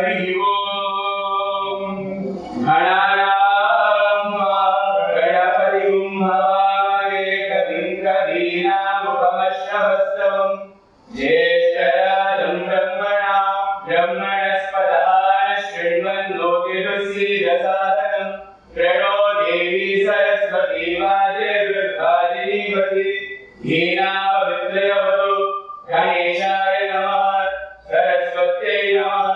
हरि ओम गणानां गणपतिं हवामहे कविं कवीनामुपमश्रवस्तवं ज्येष्ठराजं ब्रह्मणस्पत शृण्वन्नोतिरुसीदसादनं प्रणो देवी सरस्वती वाजे दुर्गाजीवति धीनापवित्रयवतु गणेशाय नमः सरस्वत्यै नमः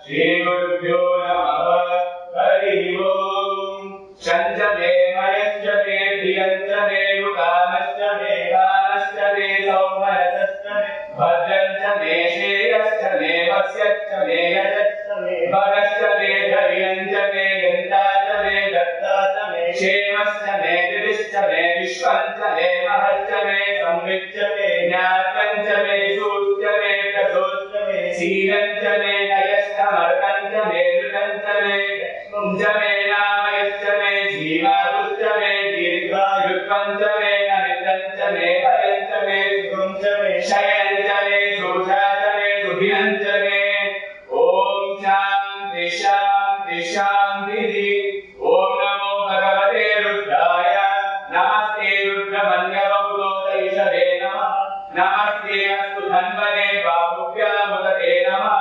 श्रीगुरुभ्यो नमः हरि ओम चञ्चले मयश्च मे धियञ्च मे युगामश्च मे गानश्च मे सौमनसश्च मे भद्रञ्च मे श्रेयश्च मे वस्यश्च मे यशश्च मे भगश्च मे धैर्यञ्च मे यन्ता च मे दत्ता च मे क्षेमश्च मे दिविश्च मे विश्वञ्च मे महश्च मे संविच्च मे ज्ञात्यञ्च मे सूश्च मे प्रसोश्च मे शीलञ्च मे नयश्च मर्कञ्च मे नृतञ्च मे च मे नामयश्च मे जीवायुश्च मे दीर्घायुत्वञ्च मे अनित्यञ्च मे भयञ्च मे सुखञ्च मे शयनञ्च मे शोषा च मे सुधिनञ्च मे ओम शान्ति शान्ति शान्तिः। ओम नमो भगवते रुद्राय नमस्ते रुद्रमन्यवपुलोतैषवे नमः नमस्ते अस्तु धन्वने बाहुभ्यामुदते नमः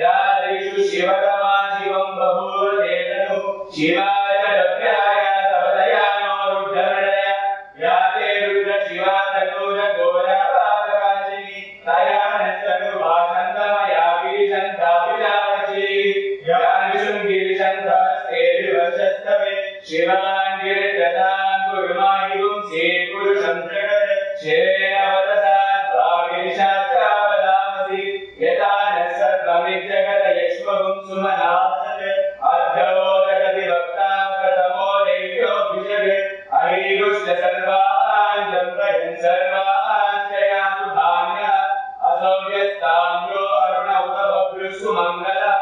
यादिषु शिवतमा शिवं बभूवदेतनु शिवाय लभ्याय तवदयानो रुद्रमृडय याते रुद्र शिवा तनूर घोरपातकाशिनी तया नस्तनुभाषन्तमया गिरिशन्ताभिलावची यानिशृङ्गिरिशन्तास्ते विवशस्तवे शिवाङ्गिरिजतां कुरुमायुं श्रीपुरुषं जगत् शेनवतसा स्वागिरिशाखावदामसि यथा न सर्वमिज्जगत यक्ष्मगुं सुमनासत् अर्धवो जगति वक्ता प्रथमो दैव्योऽभिषगे हरिरुष्ट सर्वान् जम्पयन् सर्वाश्रयातु भान्यः असौ व्यस्ताम्रो अरुण उत बभ्रुषु मङ्गलः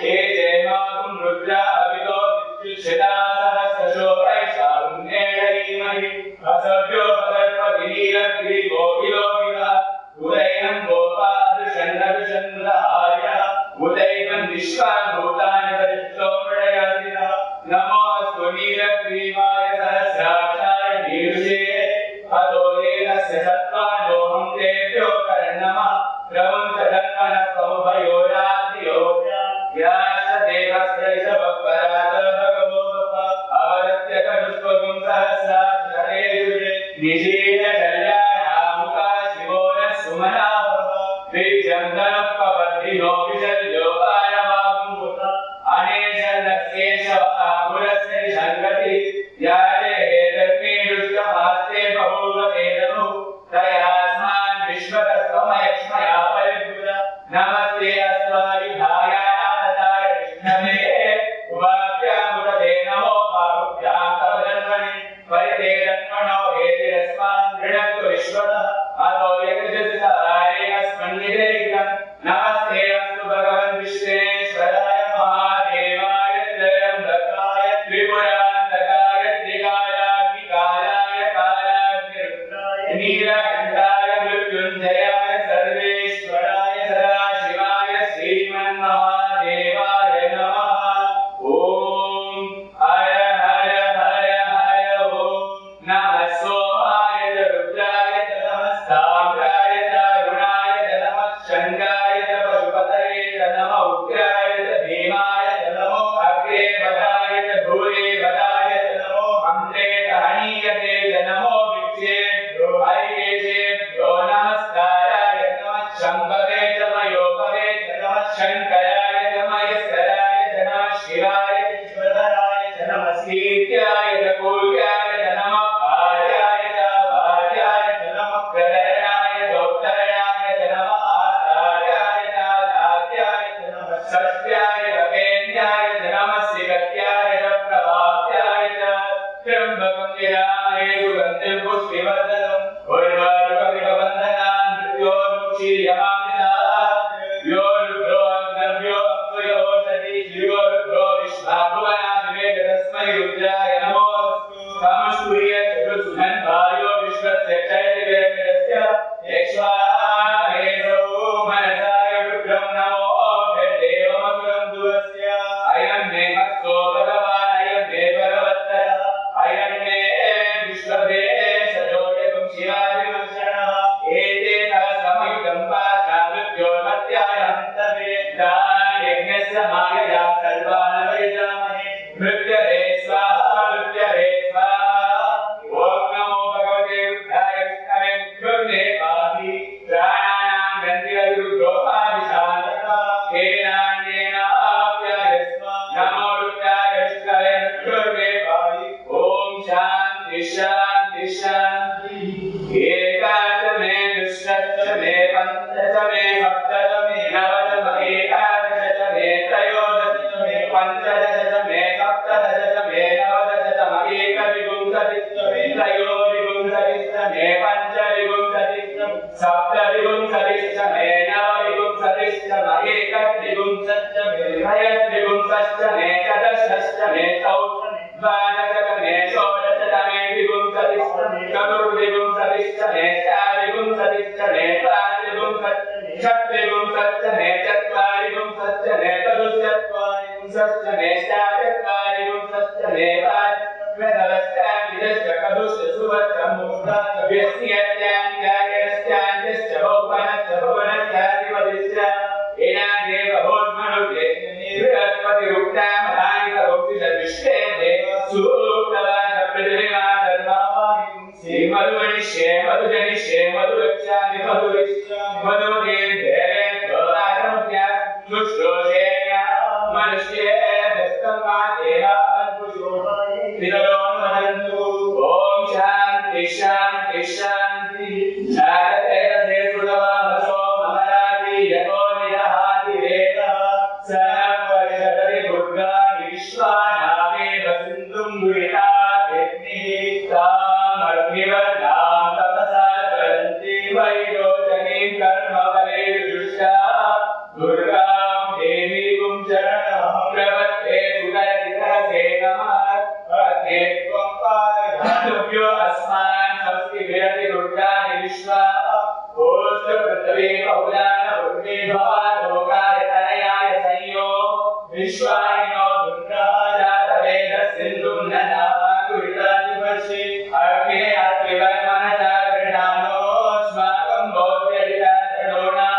ये जयमागुं रुद्रा अभितो विद्युषिताः सहस्रशोभैषारुण्येण धीमहि असभ्यो सर्वगिरीरग्रीवो विलोकितः उदैनं गोपादृषण्डदृषन्दार्यः उदैनं विश्वाभूतानि सरिष्ठो मृडयादिनः नमोऽस्तु नीलग्रीवाय सहस्राक्षाय नीरुषे हतो येनस्य सत्त्वानोऽहं तेभ्यो कर्णमः क्रमं च धन्वनस्तमुभयोराद्रियो याश्च देवश्चैष वक्परातः भगवो अवदत्य करुष्वगुं सहस्राक्षरेषु निषीदशल्यानामुका शिवो नः सुमनाभव विद्यं धनुःपवर्धिनो विशल्यो पारवागुमुत अनेशन्नस्येषवाहुरस्य निषङ्गति याते हेतर्मे दुष्टमास्ते बभूववेदनु तयास्मान् विश्वतस्त्वमयक्ष्मया परिभूत नमस्ते अस्त्वायुधाय नाथताय विष्णवे उवाभ्यामुदते नमो बाहुभ्यां तव जन्मनि परिते जन्मनो हेतिरस्मान् गृणक्तु विश्वतः अतो यज्ञसितारे अस्मन्निवेदितं नमस्ते अस्तु भगवन् विश्वेश्वराय महादेवाय त्रयम्बकाय त्रिपुरान्तकाय त्रिकालाग्निकालाय कालाग्निरुद्राय नीलकण्ठाय मृत्युञ्जयाय सर्वेश्वराय सदाशिवाय श्रीमन्महादेवाय नमः। ओम हर हर हर हर ओम नमः सोमाय च रुद्राय च नमस्ताम्राय मे पंचदश मे सप्तदश मे नवदश मे एकादश मे त्रयोदश मे पंचदश मे सप्तदश मे नवदश मे एकविंशतिः मे त्रयोविंशतिः मे पंचविंशतिः सप्तविंशतिः मे नवविंशतिः मे एकत्रिंशत् मे त्रयस्त्रिंशत् मे चतुष्षष्ठ मे द्वादश मे षोडश मे विंशतिः मे चतुर्विंशतिः मे षड्विंशतिः मे द्वात्रिंशत् मे षट्त्रिंशत् मे चत्वारिंशत् मे चतुश्चत्वारिंशत् मे षट्चत्वारिंशत् मे पाञ्चदशाधिकश्च चतुश्चतुश्च व्यस्यत्यान्त्यायनश्चान्त्यश्च भुवनश्च भुवनश्चाधिपतिश्च एनादेव भूर्मनुजे बृहस्पतिरुक्तामहानि सर्वोक्तिषद्विश्वे सूक्तवाद पृथिवीमाधर्मावानि श्रीमधुमनिष्ये मधुजनिष्ये मधुरक्षानि मधुमतीर्धेरेण दोराधमत्या शुश्रूषेण मनुष्ये ओम शांति शांति शांति जागते रसे सुदवामसो ममराति यतो निदहाति वेदः सनपरिषदति दुर्गानि विश्वानावेव सिन्धुं दुरिताग्निः तामग्निवर्णां तपसा ज्वलन्ति वैरोचनीं कर्मफलेषु जुष्टा दुर्गां देवीं शरणं प्रपद्ये सुदर्शितसे नमः त्वं पादधातुभ्यो अस्मान् स्वस्ति विरति दुर्गानि विश्वा ओष्ठ पृथ्वी बहुलान भूमि भवालोकाय तनयाय संयो विश्वानिनो दुर्गा जातवेद सिन्धुं ननामा दुरितादिवर्षि अग्ने अत्रिवर्मनसा गृह्णानो अस्माकं भोज्यदिता तडोना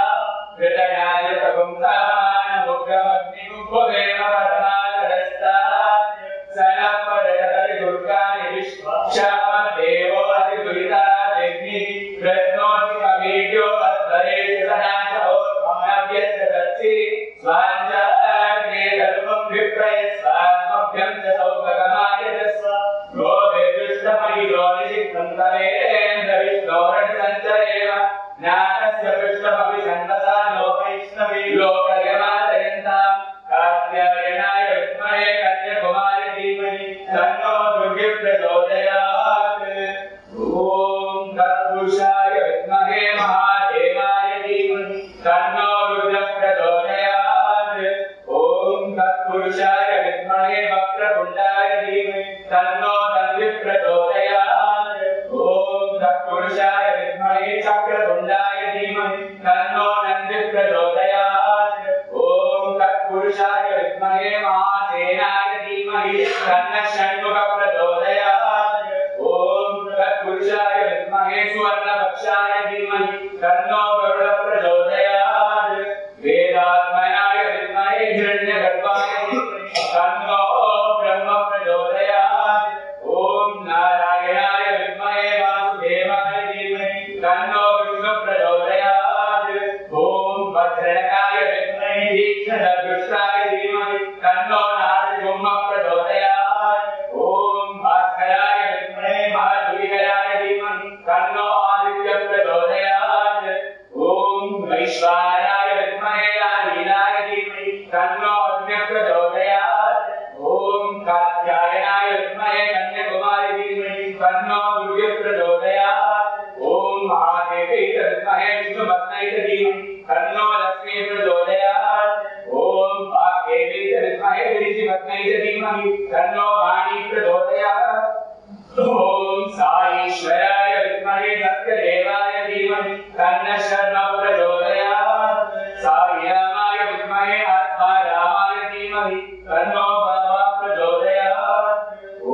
घृतनाय तगुंसामान मुग्धमग्निगुम्भवेम परमादरस्तात् सनपरशतरि दुर्गानि विश्वाक्षामदेवो अतिदुरिताग्निः रत्नोऽसि कवीड्यो अध्वरेषु सनाचो मानव्यस्य सत्सि स्वाञ्चाग्ने धर्मं विप्रयस्वास्मभ्यं च सौभगमायजस्व गोभिर्दुष्टमहिरो निषिक्तं तवेन्द्र विष्णोरणसञ्चरेम नाकस्य पृष्ठमपि छन्दसा लोकैष्णवी लोकयमादयन्ताम् कात्यायनाय विद्महे कन्याकुमारी धीमहि तन्नो दुर्गे प्रचोदयात् ॐ तत्पुरुषाय विद्महे महादेवाय धीमहि तन्नो रुद्रः प्रचोदयात् ॐ तत्पुरुषाय विद्महे वक्रतुण्डाय धीमहि तन्नो तन्विः प्रचोदयात् ॐ तत्पुरुषाय विद्महे चक्रतुण्डाय धीमहि तन्नो नन्दिः प्रचोदयात् ॐ तत्पुरुषाय विद्महे महासेनाय धीमहि तन्नः षण्मुखः प्रचोदयात् ॐ तत्पुरुषाय विद्महे सुवर्णपक्षाय धीमहि तन्नो गरुडः प्रचोदयात् वेदात्मनाय विद्महे हिरण्यगर्भाय धीमहि तन्नो ब्रह्म प्रचोदयात् ॐ नारायणाय विद्महे वासुदेवाय धीमहि तन्नो विष्णुः प्रचोदयात् ॐ भद्रकाय विद्महे तीक्ष्णदृष्टाय धीमहि तन्नो नारसिंहः प्रचोदयात् ॐ भास्कराय विद्महे महाधुलिकराय धीमहि तन्नो आदित्यः प्रचोदयात् ॐ वैश्वानराय विद्महे नीलाय धीमहि तन्नो अग्निः प्रचोदयात् ॐ कात्यायनाय विद्महे कन्याकुमारी धीमहि तन्नो दुर्गे प्रचोदयात् ॐ महादेवी च विद्महे विष्णुपत्न्यै च धीमहि तन्नो लक्ष्मी प्रचोदयात् ॐ वाग्देवी च विद्महे गिरिपत्न्यै च धीमहि तन्नो वाणी प्रचोदयात् ॐ साईश्वराय विद्महे सत्यदेवाय धीमहि तन्नः शरणः प्रचोदयात् साईरामाय विद्महे आत्मारामाय धीमहि तन्नो बाबा प्रचोदयात्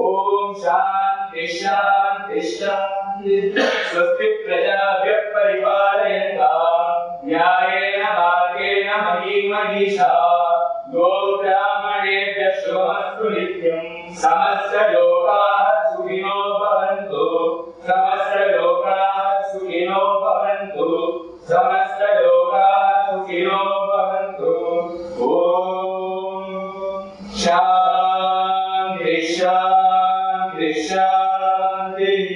ॐ शान्ति शान्ति शान्ति स्वस्ति प्रजाभ्यः परिपालयन्ताम् न्यायेन मार्गेण महीं महीषाः गोब्राह्मणेभ्यः शुभमस्तु नित्यम् समस्तलोकाः सुखिनो भवन्तु समस्तलोकाः सुखिनो भवन्तु समस्तलोकाः सुखिनो भवन्तु ॐ शान्ति शान्ति शान्तिः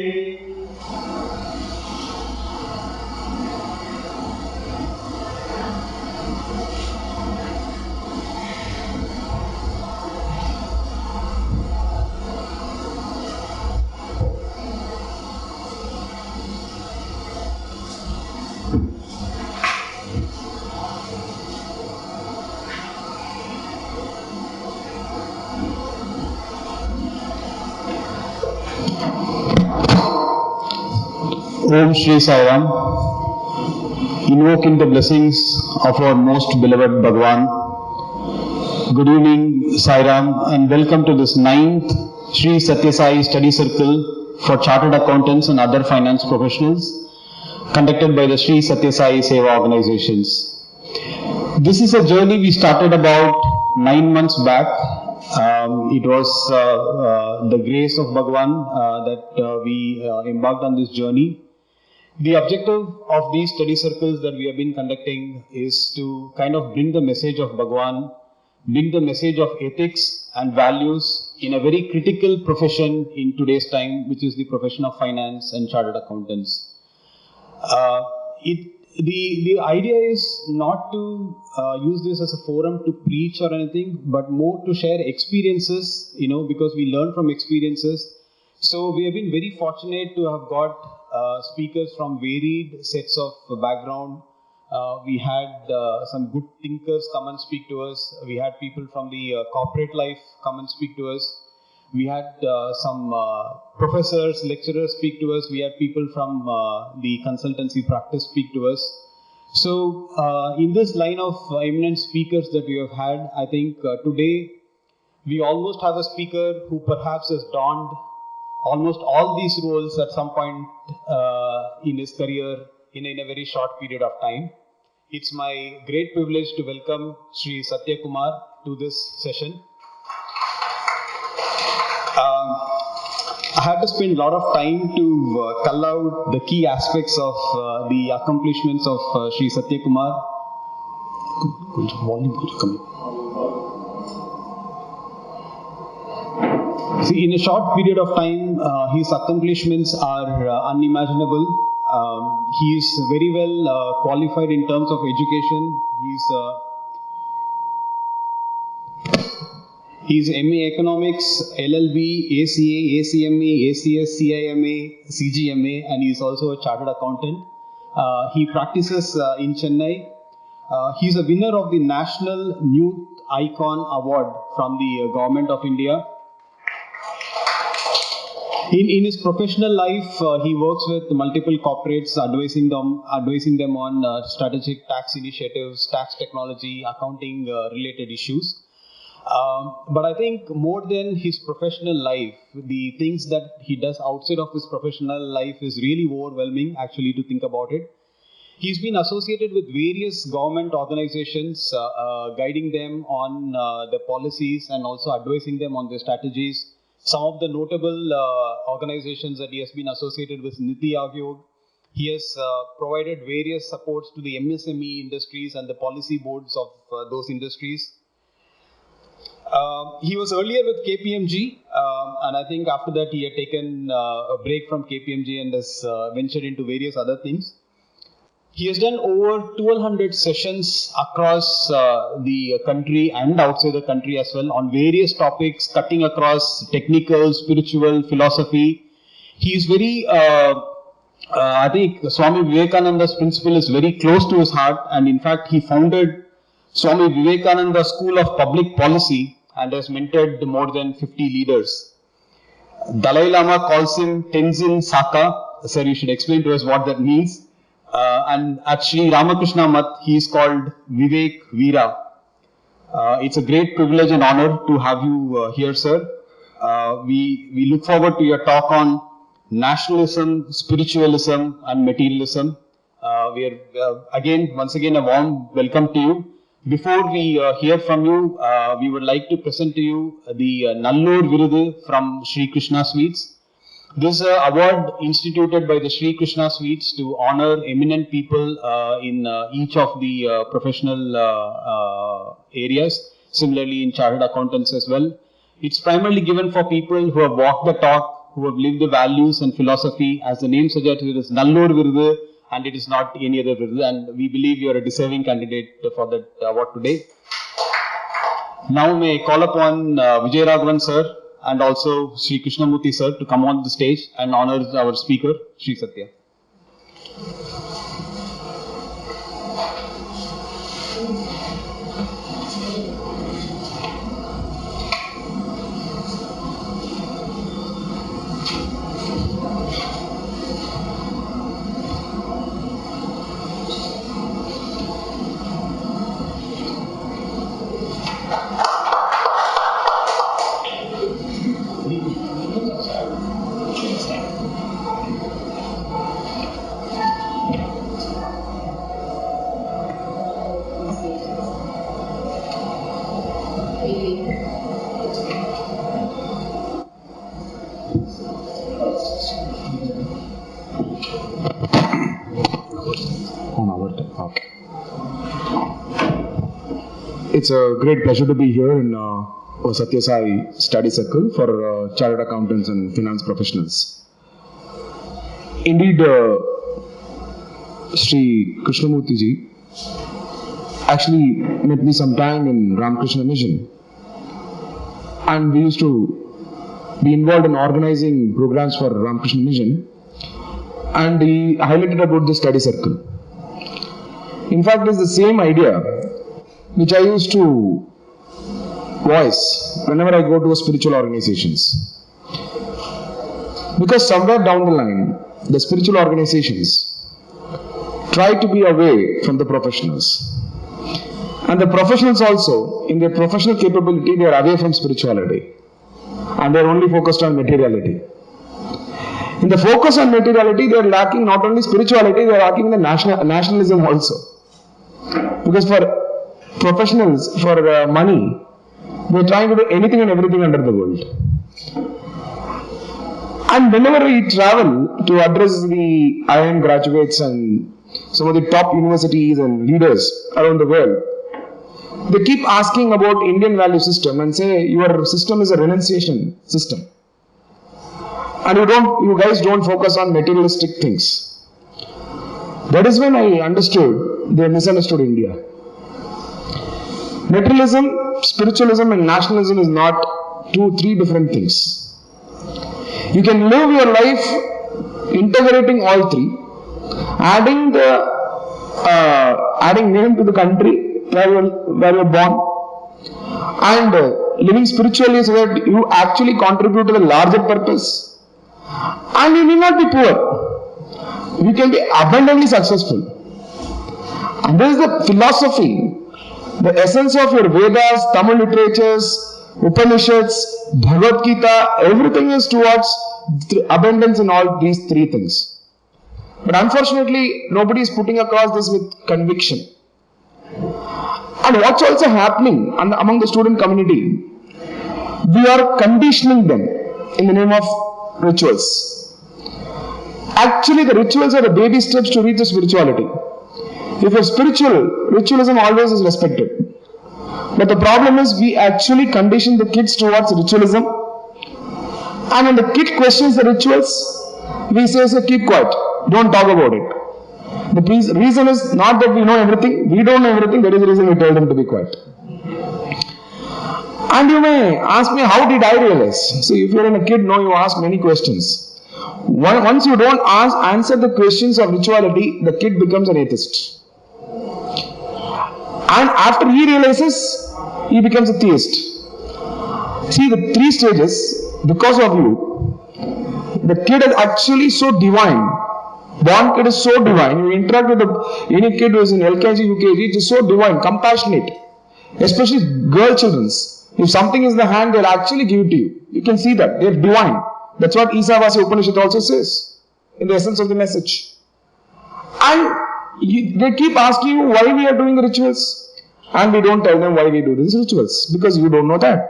Om Shri Sai Ram. Invoking the blessings of our most beloved Bhagwan. Good evening, Sai Ram, and welcome to this 9th Sri Sathya Sai Study Circle for Chartered Accountants and other finance professionals, conducted by the Sri Sathya Sai Seva organizations. This is a journey we started about 9 months back. It was the grace of Bhagwan that we embarked on this journey. The objective of these study circles that we have been conducting is to kind of bring the message of Bhagwan, bring the message of ethics and values in a very critical profession in today's time, which is the profession of finance and chartered accountants. The idea is not to use this as a forum to preach or anything, but more to share experiences, because we learn from experiences. So we have been very fortunate to have got speakers from varied sets of background. We had some good thinkers come and speak to us. We had people from the corporate life come and speak to us. We had some professors, lecturers speak to us. We had people from the consultancy practice speak to us. So in this line of eminent speakers that we have had, I think today we almost have a speaker who perhaps has donned almost all these roles at some point in his career in a very short period of time. It's my great privilege to welcome Sri Sathya Kumar to this session. I had to spend a lot of time to cull out the key aspects of the accomplishments of Sri Sathya Kumar. See, in a short period of time, his accomplishments are unimaginable. He is very well qualified in terms of education. He's MA Economics, LLB, ACA, ACMA, ACS, CIMA, CGMA, and he's also a chartered accountant. He practices in Chennai. He's a winner of the National Youth Icon Award from the Government of India. In his professional life, he works with multiple corporates, advising them on strategic tax initiatives, tax technology, accounting related issues. But I think more than his professional life, the things that he does outside of his professional life is really overwhelming, actually, to think about it. He's been associated with various government organizations, guiding them on the policies and also advising them on their strategies. Some of the notable organizations that he has been associated with, Niti Aayog. He has provided various supports to the MSME industries and the policy boards of those industries. He was earlier with KPMG, and I think after that he had taken a break from KPMG and has ventured into various other things. He has done over 1,200 sessions across the country and outside the country as well on various topics, cutting across technical, spiritual, philosophy. He is very, I think Swami Vivekananda's principle is very close to his heart, and in fact he founded Swami Vivekananda School of Public Policy and has mentored more than 50 leaders. Dalai Lama calls him Tenzin Saka. Sir, you should explain to us what that means. And at Sri Ramakrishna Math, he is called Vivek Veera. It's a great privilege and honor to have you here, sir. We look forward to your talk on nationalism, spiritualism, and materialism. Once again, a warm welcome to you. Before we hear from you, we would like to present to you the Nallur Virudu from Sri Krishna Sweets. This is an award instituted by the Sri Krishna Sweets to honor eminent people in each of the professional areas, similarly in chartered accountants as well. It's primarily given for people who have walked the talk, who have lived the values and philosophy. As the name suggests, it is Nallur Virudu and it is not any other Virudu, and we believe you are a deserving candidate for that award today. Now may I call upon Vijay Raghavan sir and also Sri Krishnamurti sir to come on the stage and honor our speaker, Sri Sathya. On our time. Okay. It's a great pleasure to be here in Sathya Sai Study Circle for Chartered Accountants and Finance Professionals. Indeed, Sri Krishnamurti ji actually met me sometime in Ramakrishna Mission, and we used to be involved in organizing programs for Ramakrishna Mission, and he highlighted about the study circle. In fact, it's the same idea which I used to voice whenever I go to spiritual organizations. Because somewhere down the line, the spiritual organizations try to be away from the professionals. And the professionals also, in their professional capability, they are away from spirituality. And they are only focused on materiality. In the focus on materiality, they are lacking not only spirituality, they are lacking the nationalism also. Because for professionals, for money, they are trying to do anything and everything under the world. And whenever we travel to address the IIM graduates and some of the top universities and leaders around the world, they keep asking about Indian value system and say your system is a renunciation system. And you guys don't focus on materialistic things. That is when I understood they misunderstood India. Materialism, spiritualism and nationalism is not 2-3 different things. You can live your life integrating all three, adding name to the country where you are born, and living spiritually so that you actually contribute to the larger purpose. And you need not be poor. You can be abundantly successful. And this is the philosophy, the essence of your Vedas, Tamil literatures, Upanishads, Bhagavad Gita, everything is towards abundance in all these three things. But unfortunately, nobody is putting across this with conviction. And what's also happening among the student community, we are conditioning them in the name of rituals. Actually, the rituals are the baby steps to reach the spirituality. If you're spiritual, ritualism always is respected. But the problem is we actually condition the kids towards ritualism. And when the kid questions the rituals, we say keep quiet, don't talk about it. The reason is not that we know everything, we don't know everything, that is the reason we tell them to be quiet. And you may ask me, how did I realize? So if you're a kid, you ask many questions. Once you don't answer the questions of rituality, the kid becomes an atheist. And after he realizes, he becomes a theist. See, the 3 stages, because of you, the kid is actually so divine. Born kid is so divine. You interact with any kid who is in LKG, UKG, it is so divine, compassionate. Especially girl children. If something is in the hand, they'll actually give it to you. You can see that. They're divine. That's what Isavasya Upanishad also says, in the essence of the message. And they keep asking you why we are doing the rituals. And we don't tell them why we do these rituals. Because you don't know that.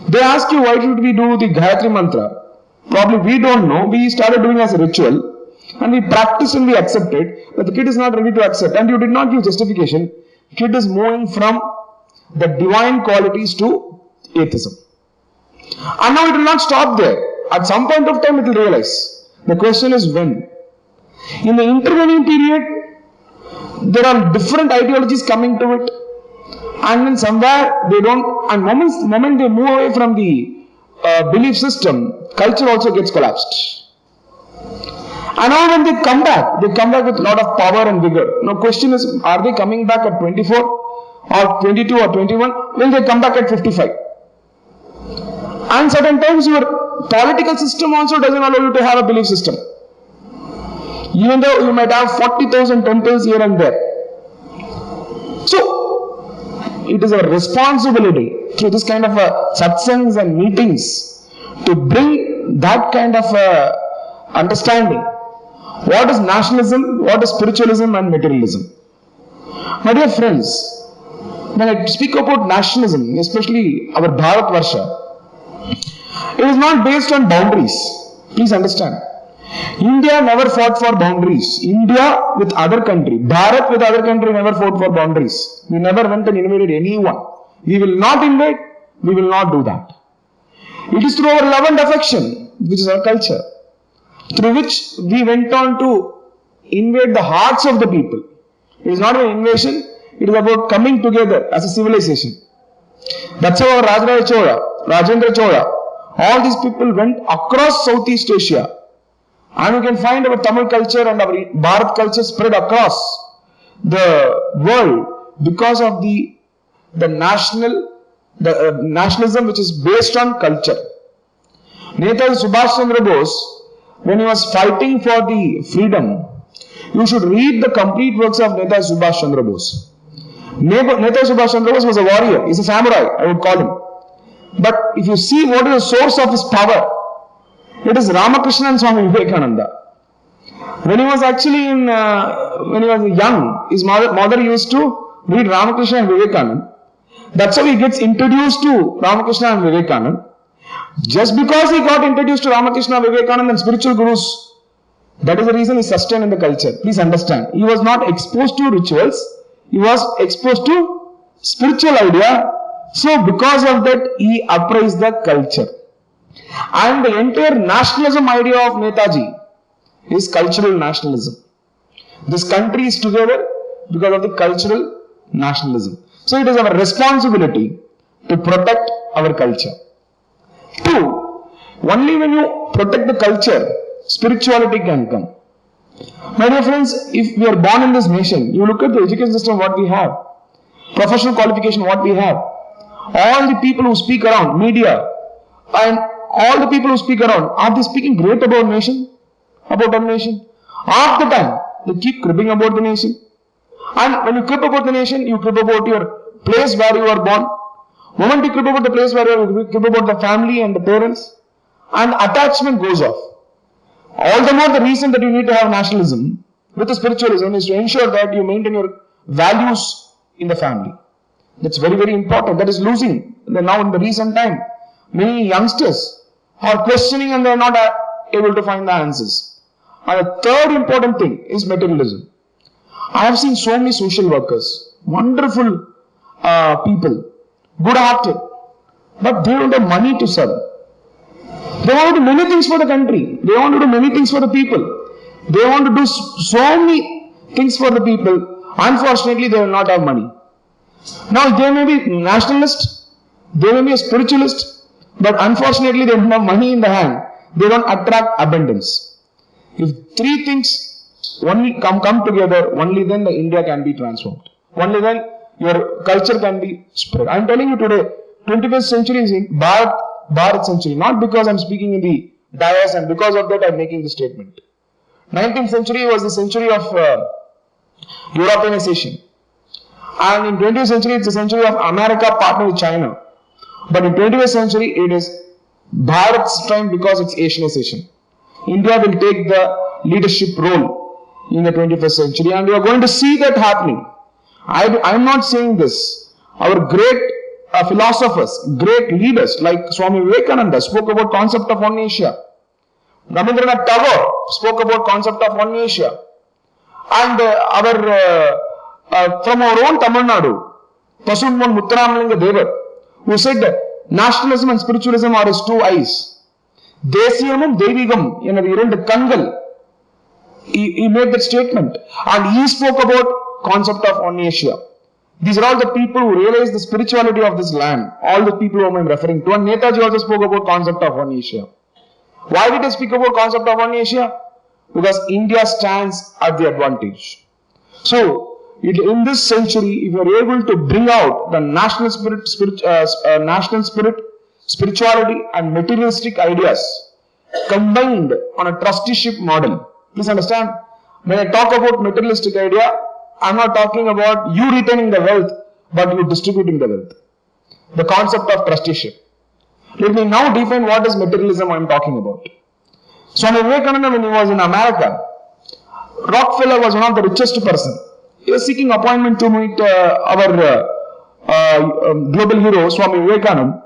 They ask you why should we do the Gayatri Mantra. Probably we don't know. We started doing as a ritual. And we practiced and we accepted. But the kid is not ready to accept. And you did not give justification. Kid is moving from the divine qualities to atheism. And now it will not stop there. At some point of time it will realize. The question is when. In the intervening period, there are different ideologies coming to it. And then somewhere they don't, and moment they move away from the belief system, culture also gets collapsed. And now when they come back with a lot of power and vigor. Now question is, are they coming back at 24 or 22 or 21? Will they come back at 55? And certain times your political system also doesn't allow you to have a belief system. Even though you might have 40,000 temples here and there. So, it is our responsibility through this kind of satsangs and meetings to bring that kind of understanding. What is nationalism, what is spiritualism and materialism? My dear friends, when I speak about nationalism, especially our Bharat Varsha, it is not based on boundaries. Please understand. India never fought for boundaries. India with other country, Bharat with other country never fought for boundaries. We never went and invaded anyone. We will not invade, we will not do that. It is through our love and affection, which is our culture, through which we went on to invade the hearts of the people. It is not an invasion, it is about coming together as a civilization. That's how Rajendra Chola, all these people went across Southeast Asia. And you can find our Tamil culture and our Bharat culture spread across the world because of the nationalism which is based on culture. Netaji Subhash Chandra Bose, when he was fighting for the freedom, you should read the complete works of Netaji Subhash Chandra Bose. Netaji Subhash Chandra Bose was a warrior, he's a samurai, I would call him. But if you see what is the source of his power, it is Ramakrishna and Swami Vivekananda. When he was actually when he was young, his mother used to read Ramakrishna and Vivekananda. That's how he gets introduced to Ramakrishna and Vivekananda. Just because he got introduced to Ramakrishna, Vivekananda and spiritual gurus, that is the reason he sustained in the culture. Please understand. He was not exposed to rituals. He was exposed to spiritual idea. So because of that, he appraised the culture. And the entire nationalism idea of Netaji is cultural nationalism. This country is together because of the cultural nationalism. So it is our responsibility to protect our culture. 2. Only when you protect the culture, spirituality can come. My dear friends, if we are born in this nation, you look at the education system, what we have, professional qualification, what we have, all the people who speak around, media, and all the people who speak around, are they speaking great about nation? About our nation? Half the time, they keep cribbing about the nation. And when you crib about the nation, you crib about your place where you are born. The moment you crib about the place where you are, crib about the family and the parents, and attachment goes off. All the more the reason that you need to have nationalism with the spiritualism is to ensure that you maintain your values in the family. That's very, very important. That is losing now in the recent time. Many youngsters are questioning and they are not able to find the answers. And the third important thing is materialism. I have seen so many social workers, wonderful people, good-hearted, but they don't have money to serve. They want to do many things for the country. They want to do many things for the people. They want to do so many things for the people. Unfortunately, they will not have money. Now, they may be nationalist, they may be a spiritualist, but unfortunately, they don't have money in the hand. They don't attract abundance. If three things only come together, only then the India can be transformed. Only then your culture can be spread. I am telling you today, 21st century is in Bharat century. Not because I am speaking in the dais and because of that I am making this statement. 19th century was the century of Europeanization. And in 20th century, it's the century of America partner with China. But in 21st century, it is Bharat's time because it's Asianization. India will take the leadership role in the 21st century and we are going to see that happening. I am not saying this. Our great philosophers, great leaders like Swami Vivekananda spoke about concept of one Asia. Rabindranath Tagore spoke about concept of one Asia. And from our own Tamil Nadu, Pasunman Muttaramalingga Devar, who said that nationalism and spiritualism are his two eyes. Desiyamum Devigam enna irendu kangal. He made that statement and he spoke about concept of one Asia. These are all the people who realize the spirituality of this land. All the people whom I am referring to. And Netaji also spoke about concept of one Asia. Why did he speak about concept of one Asia? Because India stands at the advantage. So, in this century, if you are able to bring out the national spirit, spirituality and materialistic ideas combined on a trusteeship model. Please understand, when I talk about materialistic idea, I am not talking about you retaining the wealth, but you distributing the wealth. The concept of trusteeship. Let me now define what is materialism I am talking about. Swami Vivekananda, when he was in America, Rockefeller was one of the richest person. He was seeking appointment to meet our global hero, Swami Vivekananda,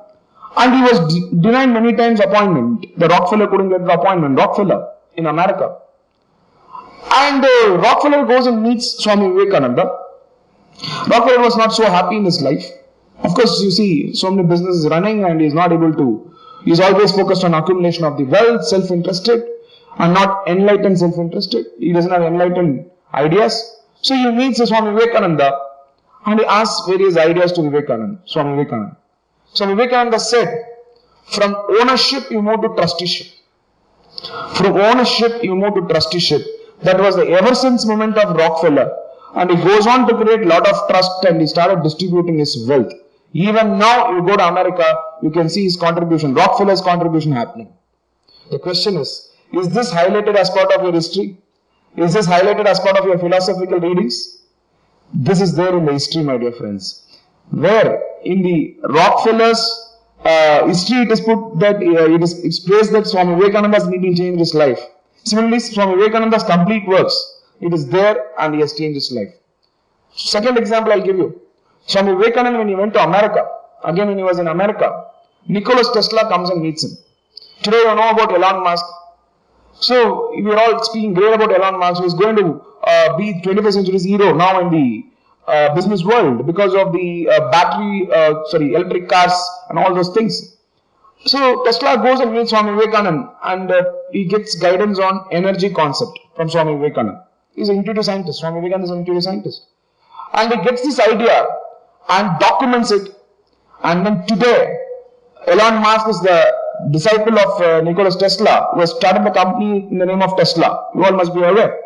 and he was denied many times appointment. The Rockefeller couldn't get the appointment. Rockefeller. in America. And Rockefeller goes and meets Swami Vivekananda. Rockefeller was not so happy in his life. Of course, you see, so many businesses running and he's not able to, he's always focused on accumulation of the wealth, self-interested, and not enlightened self-interested. He doesn't have enlightened ideas. So he meets Swami Vivekananda and he asks various ideas to Swami Vivekananda. Swami Vivekananda said, from ownership you move to trusteeship. From ownership you move to trusteeship. That was the ever since moment of Rockefeller. And he goes on to create a lot of trust and he started distributing his wealth. Even now, you go to America, you can see his contribution, Rockefeller's contribution happening. The question is this highlighted as part of your history? Is this highlighted as part of your philosophical readings? This is there in the history, my dear friends. Where in the Rockefeller's history, it is put that it's placed that Swami Vivekananda has needed to change his life. Similarly, Swami Vivekananda's complete works, it is there and he has changed his life. Second example I'll give you. Swami Vivekananda, when he went to America, again when he was in America, Nikola Tesla comes and meets him. Today you know about Elon Musk. So we are all speaking great about Elon Musk, who is going to be 21st century's hero now in the business world because of the electric cars and all those things. So Tesla goes and meets Swami Vivekananda and he gets guidance on energy concept from Swami Vivekananda. He's an intuitive scientist. Swami Vivekananda is an intuitive scientist. And he gets this idea and documents it. And then today, Elon Musk is the disciple of Nikola Tesla, who has started the company in the name of Tesla. You all must be aware.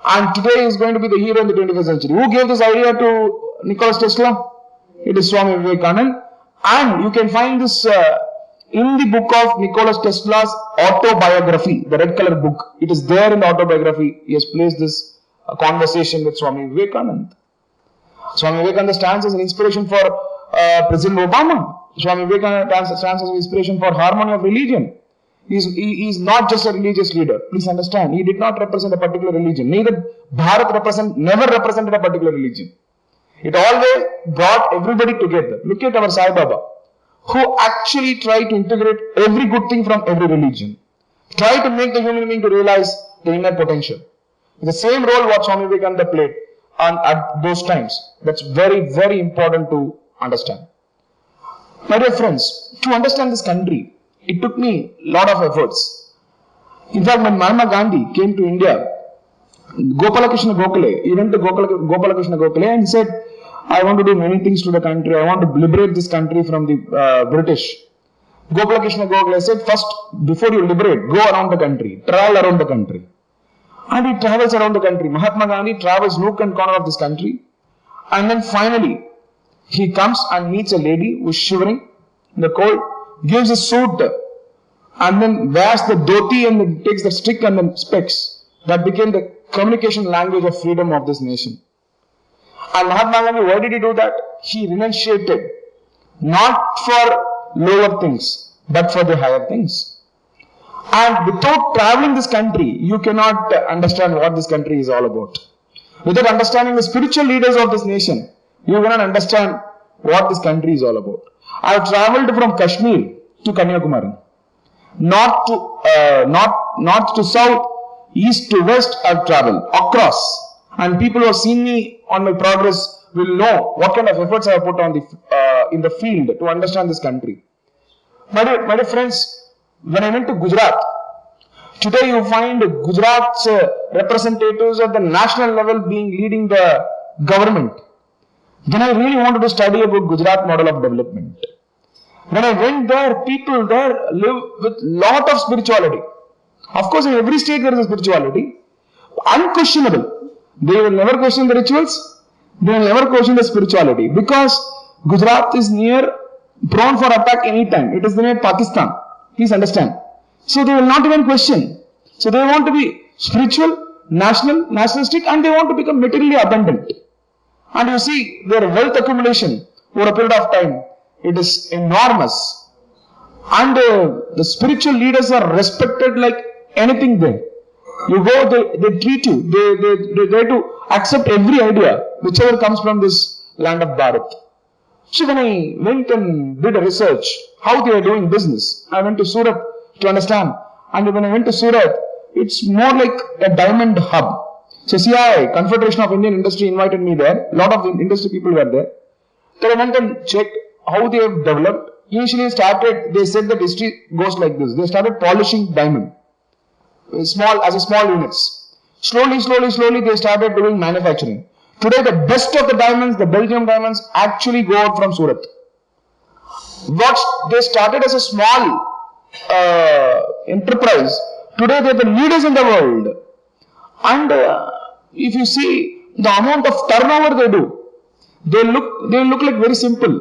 And today he is going to be the hero in the 21st century. Who gave this idea to Nikola Tesla? It is Swami Vivekananda. And you can find this in the book of Nikola Tesla's autobiography, the red colored book. It is there in the autobiography. He has placed this conversation with Swami Vivekananda. Swami Vivekananda stands as an inspiration for President Obama. Swami Vivekananda stands as an inspiration for harmony of religion. He is not just a religious leader. Please understand, he did not represent a particular religion. Neither Bharat never represented a particular religion. It always brought everybody together. Look at our Sai Baba, who actually tried to integrate every good thing from every religion. Try to make the human being to realize the inner potential. The same role what Swami Vivekananda played at those times. That's very, very important to understand. My dear friends, to understand this country, it took me a lot of efforts. In fact, when Mahatma Gandhi came to India, Gopalakrishna Gokhale, he went to Gopalakrishna Gokhale and he said, I want to do many things to the country. I want to liberate this country from the British. Gopalakrishna Gokhale said, first, before you liberate, go around the country, travel around the country. And he travels around the country. Mahatma Gandhi travels nook and corner of this country. And then finally, he comes and meets a lady who is shivering in the cold, gives a suit, and then wears the dhoti and then takes the stick and then specs. That became the communication language of freedom of this nation. And Mahatma Gandhi, why did he do that? He renunciated, not for lower things, but for the higher things. And without traveling this country, you cannot understand what this country is all about. Without understanding the spiritual leaders of this nation, you cannot understand what this country is all about. I have travelled from Kashmir to Kanyakumari. North to south, east to west, I have travelled across. And people who have seen me on my progress will know what kind of efforts I have put on in the field to understand this country. My dear friends, when I went to Gujarat, today you find Gujarat's representatives at the national level leading the government. Then I really wanted to study about Gujarat model of development. When I went there, people there live with lot of spirituality. Of course, in every state there is a spirituality. Unquestionable. They will never question the rituals. They will never question the spirituality. Because Gujarat is prone for attack anytime. It is near Pakistan. Please understand. So they will not even question. So they want to be spiritual, nationalistic, and they want to become materially abundant. And you see their wealth accumulation over a period of time, it is enormous. And the spiritual leaders are respected like anything there. You go, they treat you, they try to accept every idea whichever comes from this land of Bharat. So when I went and did a research, how they are doing business, I went to Surat to understand. And when I went to Surat, it's more like a diamond hub. So CII, Confederation of Indian Industry, invited me there. A lot of industry people were there. So I went and checked how they have developed. Initially they said that history goes like this. They started polishing diamond. As small units. Slowly, they started doing manufacturing. Today, the best of the diamonds, the Belgium diamonds, actually go out from Surat. What they started as a small enterprise, today they are the leaders in the world. And if you see the amount of turnover they do, they look like very simple,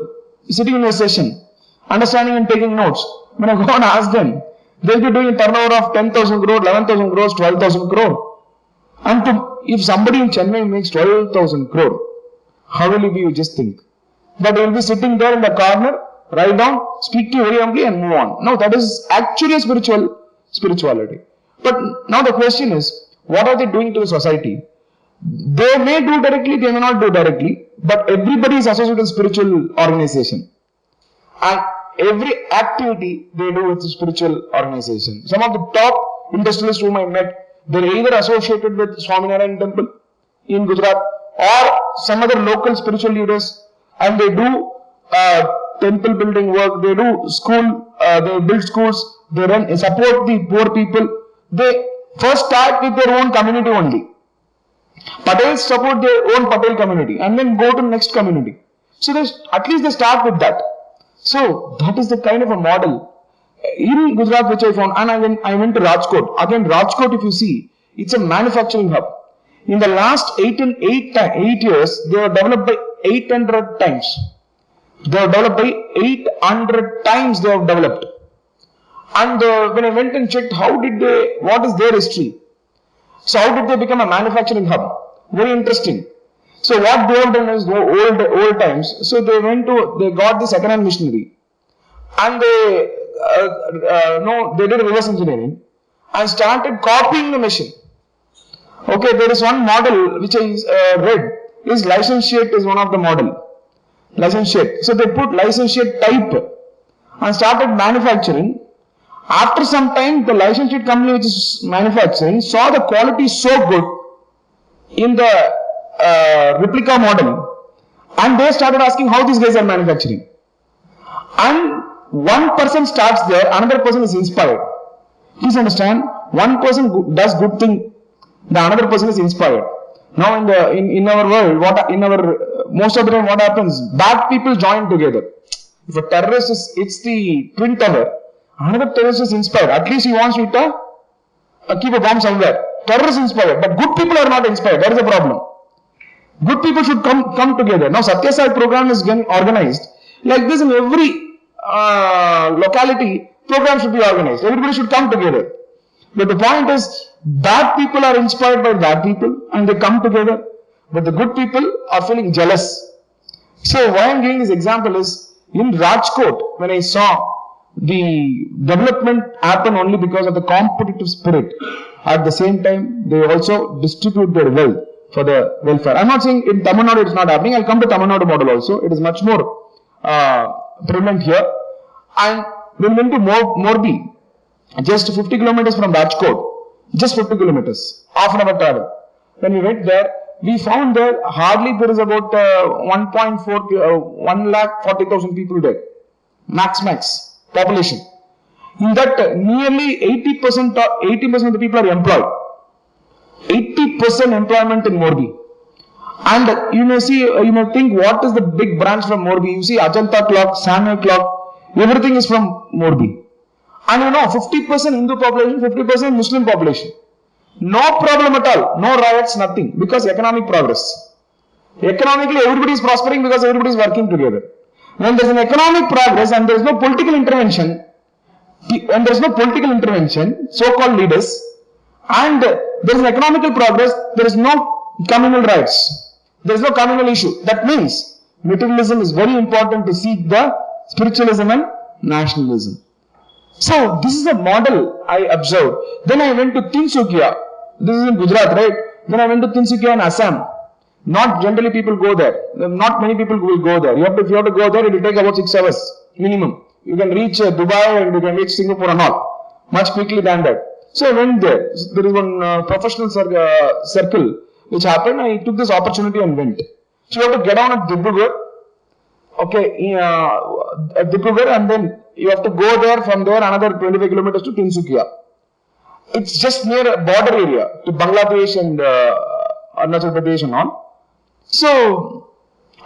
sitting in a session, understanding and taking notes. When I go and ask them, they'll be doing a turnover of 10,000 crore, 11,000 crores, 12,000 crore. And if somebody in Chennai makes 12,000 crore, how will he be, you just think? But he will be sitting there in the corner, write down, speak to you very humbly and move on. Now that is actually a spirituality. But now the question is, what are they doing to the society? They may do directly, they may not do directly, but everybody is associated with spiritual organization. And every activity they do with the spiritual organization. Some of the top industrialists whom I met, they are either associated with Swaminarayan temple in Gujarat or some other local spiritual leaders, and they do temple building work, they do school, they build schools, they support the poor people. They first start with their own community only. Patels support their own Patel community and then go to next community. So at least they start with that. So that is the kind of a model in Gujarat which I found. And I went to Rajkot. Again, Rajkot, if you see, it's a manufacturing hub. In the last 8 years, they were developed by 800 times. They were developed by 800 times they have developed. And when I went and checked what is their history? So how did they become a manufacturing hub? Very interesting. So what they have done is old times. So they got the second-hand machinery, and they did reverse engineering and started copying the machine. Okay, there is one model which I read is licentiate is one of the model. Licentiate. So they put licentiate type and started manufacturing. After some time, the licensed company which is manufacturing saw the quality so good in the replica model, and they started asking how these guys are manufacturing. And one person starts there, another person is inspired. Please understand, one person does good thing, the another person is inspired. Now in our world, most of the time what happens? Bad people join together. If a terrorist hits the Twin Tower, another terrorist is inspired. At least he wants you to keep a bomb somewhere. Terrorist inspired, but good people are not inspired. That is the problem. Good people should come together. Now Sathya Sai program is getting organized. Like this in every locality, program should be organized. Everybody should come together. But the point is, bad people are inspired by bad people and they come together. But the good people are feeling jealous. So why I am giving this example is, in Rajkot, when I saw the development happen only because of the competitive spirit. At the same time, they also distribute their wealth for the welfare. I am not saying in Tamil Nadu it is not happening. I will come to Tamil Nadu model also. It is much more prevalent here. And we went to Morbi, just 50 kilometers from Rajkot. Just 50 kilometers, half an hour travel. When we went there, we found there hardly there is about 1,40,000 people there. Max population. In that, nearly 80% of the people are employed. 80% employment in Morbi. And you may think what is the big branch from Morbi? You see Ajanta clock, Samuel clock, everything is from Morbi. And 50% Hindu population, 50% Muslim population. No problem at all. No riots, nothing. Because economic progress. Economically, everybody is prospering because everybody is working together. When there is an economic progress and there is no political intervention, so-called leaders, and there is an economical progress, there is no communal rights. There is no communal issue. That means materialism is very important to seek the spiritualism and nationalism. So this is a model I observed. Then I went to Tinsukia. This is in Gujarat, right? Then I went to Tinsukia in Assam. Not generally people go there. Not many people will go there. If you have to go there, it will take about 6 hours minimum. You can reach Dubai and you can reach Singapore and all. Much quickly than that. So I went there. There is one professional circle which happened. I took this opportunity and went. So you have to get on at Dibrugarh. Okay, at Dibrugarh, and then you have to go there. From there, another 25 kilometers to Tinsukia. It's just near a border area to Bangladesh and Arunachal Pradesh and all. So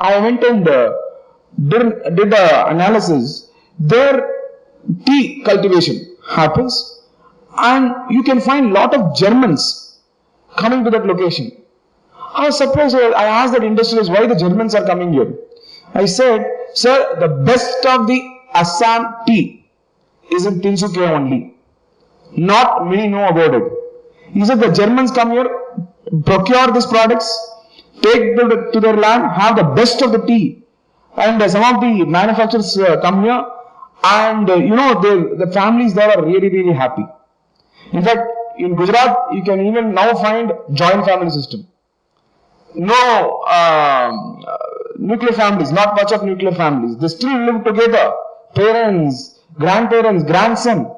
I went and did analysis. Their tea cultivation happens, and you can find lot of Germans coming to that location. I was surprised. I asked that industrialist why the Germans are coming here. I said, sir, the best of the Assam tea is in Tinsukia only. Not many know about it. He said the Germans come here, procure these products, take them to their land, have the best of the tea. And some of the manufacturers come here, and the families there are really, really happy. In fact, in Gujarat, you can even now find joint family system. No nuclear families, not much of nuclear families. They still live together. Parents, grandparents, grandson.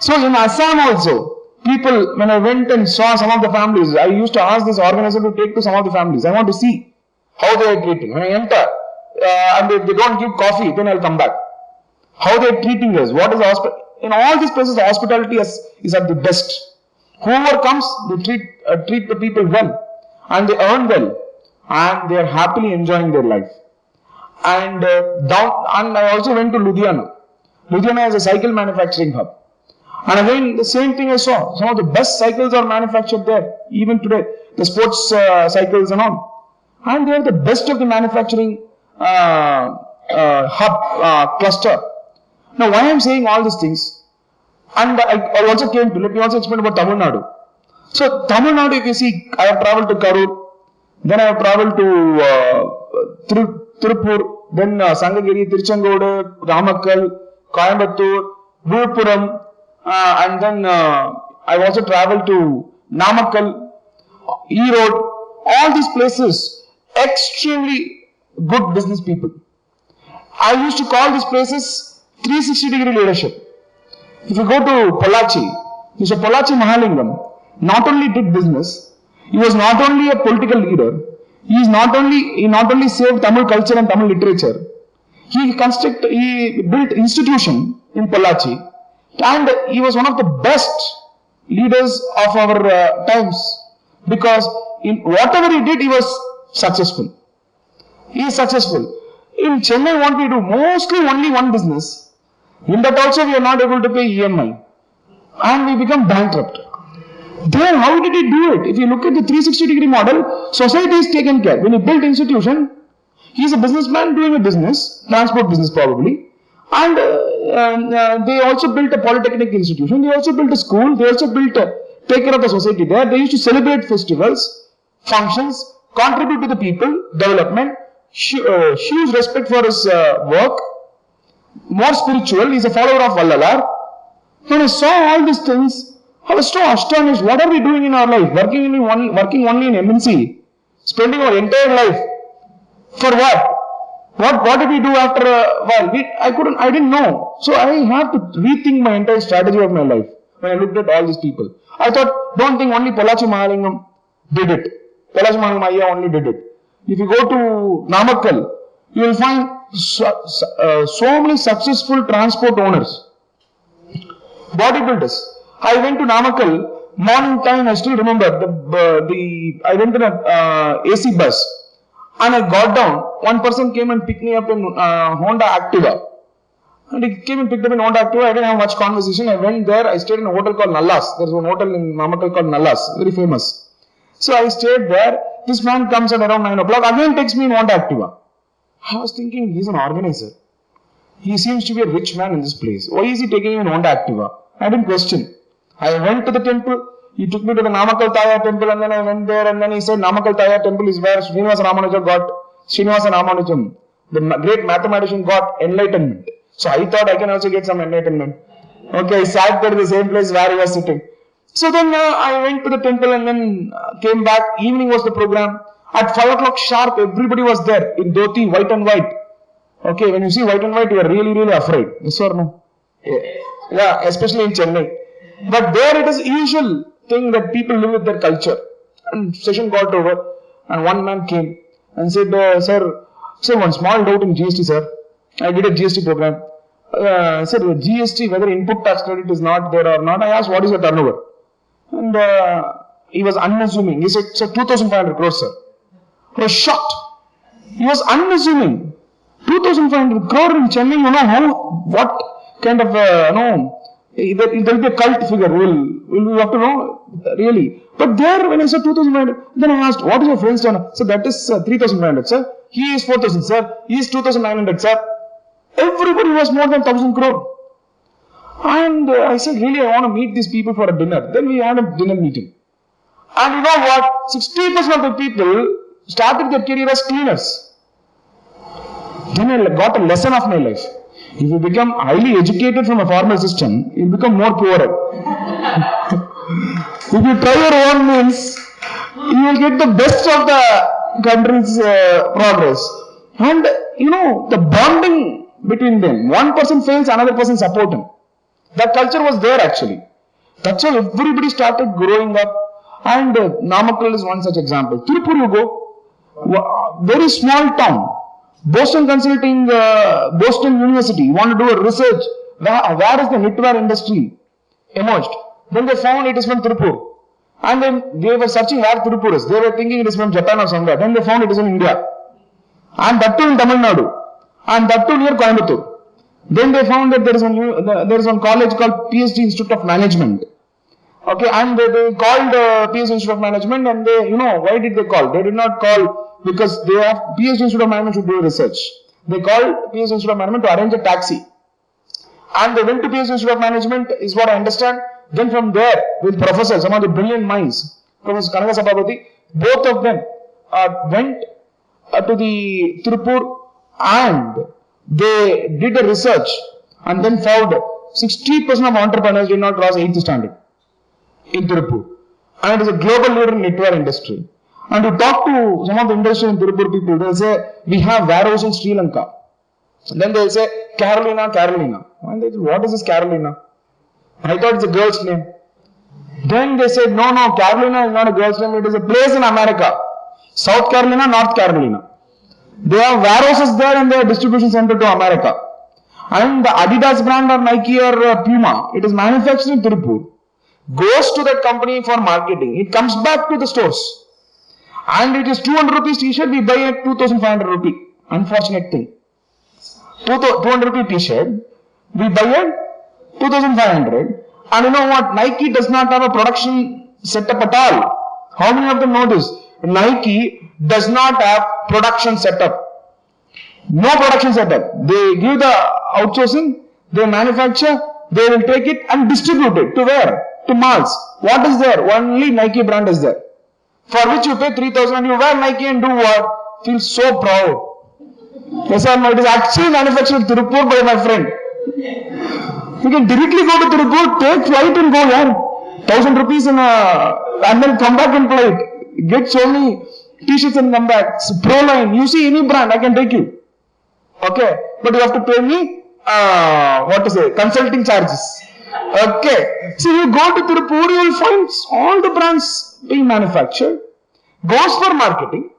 So in Assam also, people, when I went and saw some of the families, I used to ask this organizer to take to some of the families. I want to see how they are treating. When I enter, and if they don't give coffee, then I'll come back. How they are treating us, what is the hospital. In all these places, the hospitality is at the best. Whoever comes, they treat the people well. And they earn well. And they are happily enjoying their life. And I also went to Ludhiana. Ludhiana is a cycle manufacturing hub. And again, the same thing I saw. Some of the best cycles are manufactured there, even today. The sports cycles and all. And they are the best of the manufacturing hub cluster. Now, why I am saying all these things? And I also let me also explain about Tamil Nadu. So, Tamil Nadu, if you see, I have traveled to Karur, then I have traveled to Tirupur, then Sangagiri, Tiruchengodu, Ramakkal, Coimbatore, Viluppuram, and then I've also traveled to Namakkal, Erode, all these places, extremely good business people. I used to call these places 360-degree leadership. If you go to Pollachi, Mr. Pollachi Mahalingam not only did business, he was not only a political leader, he not only saved Tamil culture and Tamil literature, he built institution in Pollachi, and he was one of the best leaders of our times, because in whatever he did, he was successful. He is successful. In Chennai, what we do? Mostly only one business. In that also, we are not able to pay EMI. And we become bankrupt. Then, how did he do it? If you look at the 360-degree model, society is taken care. When he built institution, he is a businessman doing a business, transport business probably. And they also built a polytechnic institution. They also built a school. They also take care of the society there. They used to celebrate festivals, functions, contribute to the people, development, huge respect for his work, more spiritual. He is a follower of Vallalar. When I saw all these things, I was so astonished. What are we doing in our life? Working only in MNC, spending our entire life for what? What did we do after a while? I didn't know. So I have to rethink my entire strategy of my life when I looked at all these people. I thought, don't think only Pollachi Mahalingam did it. Pollachi Mahalingam Ayya only did it. If you go to Namakkal, you will find so many successful transport owners, bodybuilders. I went to Namakkal, morning time, I still remember, I went in a AC bus. And I got down, one person came and picked me up in Honda Activa. And he came and picked up in Honda Activa. I didn't have much conversation. I went there. I stayed in a hotel called Nallas. There's one hotel in Namakkal called Nallas, very famous. So I stayed there. This man comes at around 9 o'clock. Again takes me in Honda Activa. I was thinking, he's an organizer. He seems to be a rich man in this place. Why is he taking me in Honda Activa? I didn't question. I went to the temple. He took me to the Namakkal Taya temple, and then I went there, and then he said Namakkal Taya temple is where Srinivasa Ramanujam, the great mathematician, got enlightenment. So I thought I can also get some enlightenment. Okay, I sat there in the same place where he was sitting. So then I went to the temple and then came back. Evening was the program. At 5 o'clock sharp, everybody was there in dhoti, white and white. Okay, when you see white and white, you are really, really afraid. Yes or no? Yeah, especially in Chennai. But there it is usual thing that people live with their culture. And session got over, and one man came and said, sir, one small doubt in GST, sir. I did a GST program. Sir, GST, whether input tax credit is not there or not, I asked, what is your turnover? And he was unassuming. He said, sir, 2,500 crores, sir. I was shocked. He was unassuming. 2,500 crore in Chennai, you know what kind of, there will be a cult figure. We'll have to know, really. But there, when I said 2,500, then I asked, what is your friend's turnover? So that is 3,500, sir. He is 4,000, sir. He is 2,900, sir. Everybody was more than 1,000 crore. And I said, really, I want to meet these people for a dinner. Then we had a dinner meeting. And you know what? 60% of the people started their career as cleaners. Then I got a lesson of my life. If you become highly educated from a formal system, you become more poorer. If you try your own means, you will get the best of the country's progress. And you know, the bonding between them, one person fails, another person support him. That culture was there actually. That's how everybody started growing up. And Namakkal is one such example. Tirupur you go, very small town. Boston Consulting, Boston University, you want to do a research, where is the knitwear industry emerged? Then they found it is from Tirupur. And then they were searching where Tirupur is. They were thinking it is from Japan or somewhere. Then they found it is in India. And that too in Tamil Nadu. And that too near Coimbatore. Then they found that there is one college called PhD Institute of Management. Okay, and they called PhD Institute of Management, and they, why did they call? They did not call because they have PhD Institute of Management should do research. They called PhD Institute of Management to arrange a taxi. And they went to PhD Institute of Management, is what I understand. Then from there, with professors, some of the brilliant minds, Professor Kanaka Sabapati, both of them went to the Tirupur and they did a research and then found 60% of entrepreneurs did not cross 8th standard in Tirupur. And it is a global leader in knitwear industry. And you talk to some of the industry in Tirupur people, they will say, we have warehouse in Sri Lanka. And then they will say, Carolina. And they say, what is this Carolina? I thought it's a girl's name. Then they said, no, Carolina is not a girl's name, it is a place in America. South Carolina, North Carolina. They have warehouses there and their distribution center to America. And the Adidas brand or Nike or Puma, it is manufactured in Tirupur. Goes to that company for marketing. It comes back to the stores. And it is 200 rupees t-shirt, we buy at 2,500 rupee. Unfortunate thing. 200 rupee t-shirt, we buy at 2,500. And you know what? Nike does not have a production setup at all. How many of them know this? Nike does not have production setup. No production setup. They give the outsourcing, they manufacture, they will take it and distribute it to where? To malls. What is there? Only Nike brand is there. For which you pay 3,000 and you wear Nike and do what? Feel so proud. Yes or no? It is actually manufactured in Tirupur by my friend. You can directly go to Tirupur, take flight and go here. 1,000 rupees and then come back in flight. Get so many t-shirts and come back. So Pro line. You see any brand, I can take you. Okay. But you have to pay me, consulting charges. Okay. So you go to Tirupur, you will find all the brands being manufactured. Goes for marketing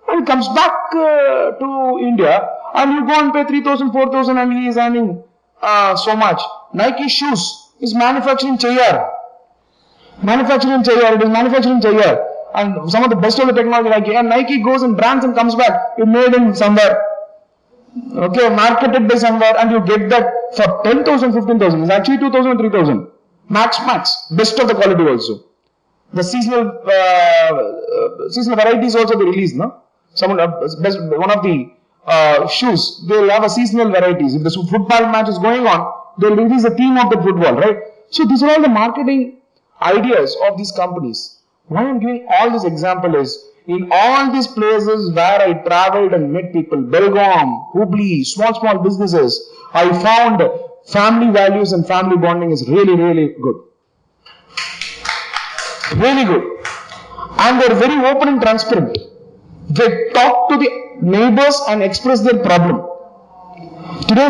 and comes back to India and you go and pay 3,000, 4,000 and he is earning so much. Nike shoes is manufactured in Cheyyar. It is manufactured in Cheyyar. And some of the best of the technology Nike. And Nike goes and brands and comes back. You made in somewhere. Okay, marketed by somewhere and you get that for 10,000, 15,000. It's actually 2,000, 3,000. Max. Best of the quality also. The seasonal varieties also they release, no? One of the shoes, they will have a seasonal varieties. If the football match is going on, they will release the theme of the football, right? So these are all the marketing ideas of these companies. Why I am giving all this example is, in all these places where I traveled and met people, Belgaum, Hubli, small businesses, I found family values and family bonding is really, really good. Really good. And they are very open and transparent. They talk to the neighbors and express their problem. Today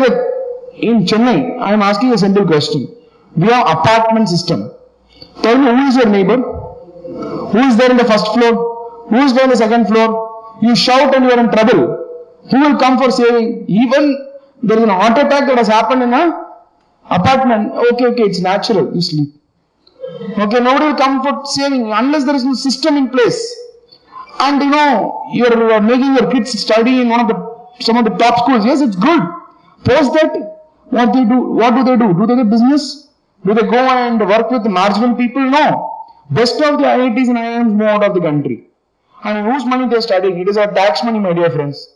in Chennai, I am asking a simple question. We have apartment system. Tell me, who is your neighbor? Who is there in the first floor? Who is there in the second floor? You shout and you are in trouble. Who will come for saving? Even there is an heart attack that has happened in a apartment. Okay, it's natural. You sleep. Okay, nobody will come for saving unless there is no system in place. And you are making your kids study in some of the top schools. Yes, it's good. Post that, what do they do? Do they get business? Do they go and work with marginal people? No. Best of the IITs and IIMs move out of the country. And whose money they are studying? It is our tax money, my dear friends.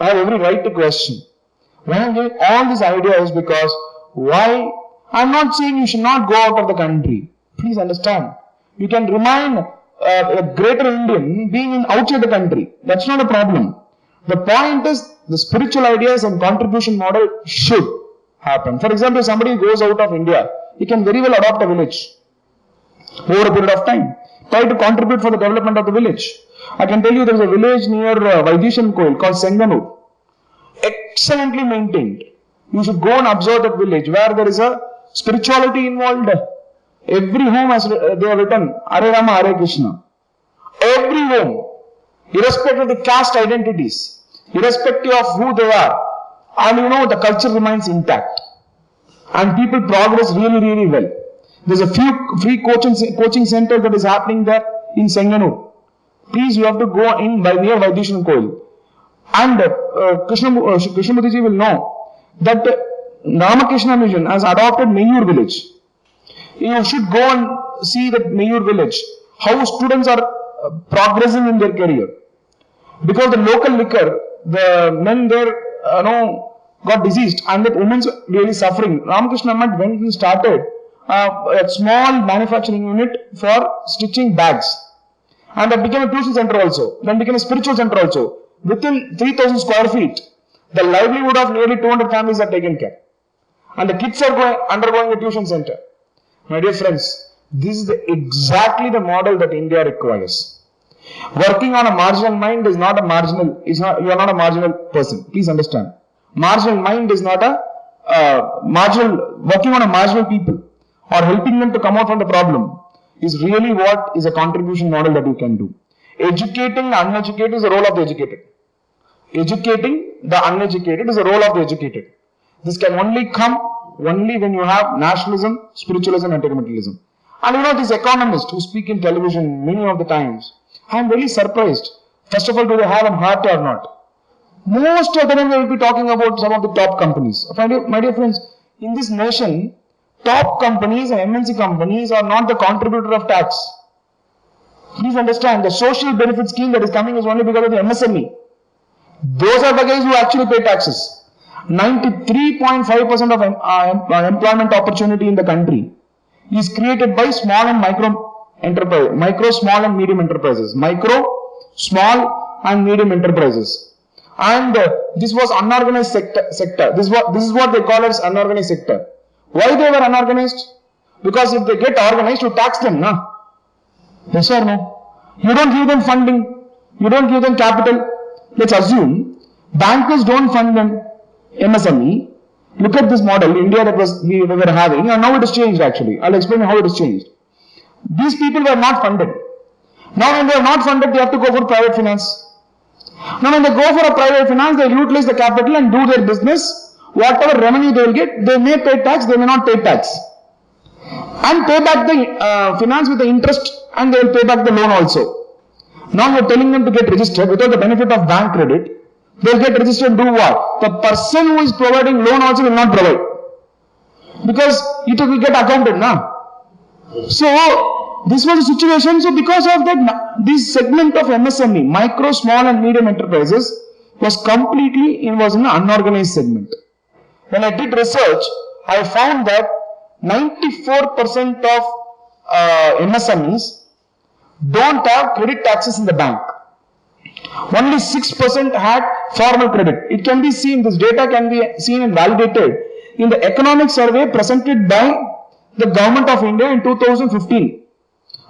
I have every right to question. When I get all these ideas, because why? I'm not saying you should not go out of the country. Please understand. You can remain a greater Indian being outside the country. That's not a problem. The point is the spiritual ideas and contribution model should happen. For example, if somebody goes out of India, he can very well adopt a village over a period of time. Try to contribute for the development of the village. I can tell you there is a village near Vaidishan Koil called Senganur. Excellently maintained. You should go and observe that village where there is a spirituality involved. Every home has they have written Hare Rama, Hare Krishna. Every home, irrespective of the caste identities, irrespective of who they are, and the culture remains intact. And people progress really, really well. There's a few free coaching center that is happening there in Senganur. Please, you have to go in near Vaidishan Koil. And Krishnamurthy will know that Ramakrishna Mission has adopted Mayur village. You should go and see that Mayur village, how students are progressing in their career. Because the local liquor, the men there got diseased and that women's really suffering. Ramakrishna Mat went and started a small manufacturing unit for stitching bags. And that became a tuition center also. Then became a spiritual center also. Within 3,000 square feet, the livelihood of nearly 200 families are taken care. And the kids are undergoing a tuition center. My dear friends, this is exactly the model that India requires. Working on a marginal mind is not a marginal, you are not a marginal person. Please understand. Marginal mind is not working on a marginal people or helping them to come out from the problem is really what is a contribution model that you can do. Educating the uneducated is the role of the educated. Educating the uneducated is the role of the educated. This can only come when you have nationalism, spiritualism and technicalism. And these economists who speak in television many of the times, I am really surprised. First of all, do they have a heart or not? Most of the time they will be talking about some of the top companies. My dear friends, in this nation, top companies and MNC companies are not the contributor of tax. Please understand, the social benefit scheme that is coming is only because of the MSME. Those are the guys who actually pay taxes. 93.5% of employment opportunity in the country is created by small and small and medium enterprises. And this was unorganized sector. This is what they call as unorganized sector. Why they were unorganized? Because if they get organized, you tax them, na? Yes or no? You don't give them funding. You don't give them capital. Let's assume bankers don't fund them MSME. Look at this model, India that we were having, and now it has changed actually. I'll explain how it has changed. These people were not funded. Now when they are not funded, they have to go for private finance. Now when they go for a private finance, they utilize the capital and do their business. Whatever revenue they will get, they may pay tax, they may not pay tax. And pay back the finance with the interest, and they will pay back the loan also. Now you are telling them to get registered without the benefit of bank credit. They will get registered and do what? The person who is providing loan also will not provide. Because it will get accounted, na? So, this was the situation. So, because of that, this segment of MSME, micro, small and medium enterprises, was completely in an unorganized segment. When I did research, I found that 94% of MSMEs don't have credit taxes in the bank. Only 6% had formal credit. It can be seen, this data can be seen and validated in the economic survey presented by the government of India in 2015.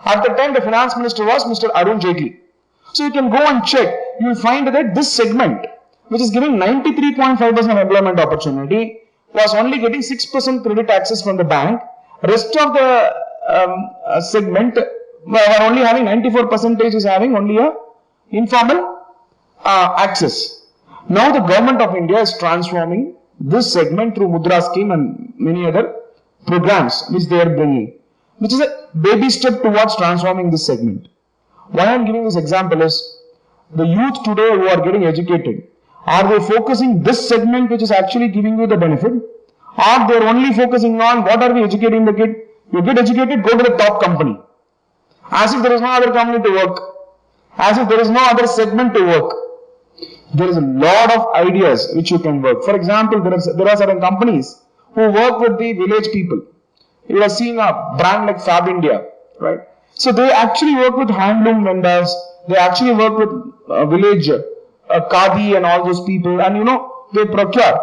At the time, the finance minister was Mr. Arun Jaitley. So you can go and check. You will find that this segment, which is giving 93.5% of employment opportunity, was only getting 6% credit access from the bank. Rest of the segment where only having 94% is having only a informal access. Now the government of India is transforming this segment through Mudra scheme and many other programs which they are bringing, which is a baby step towards transforming this segment. Why I am giving this example is the youth today who are getting educated, are they focusing this segment which is actually giving you the benefit, or they are only focusing on what are we educating the kid? You get educated, go to the top company. As if there is no other company to work. As if there is no other segment to work. There is a lot of ideas which you can work. For example, there are certain companies who work with the village people. You are seeing a brand like Fab India, right? So they actually work with handloom vendors. They actually work with village Khadi and all those people, and they procure.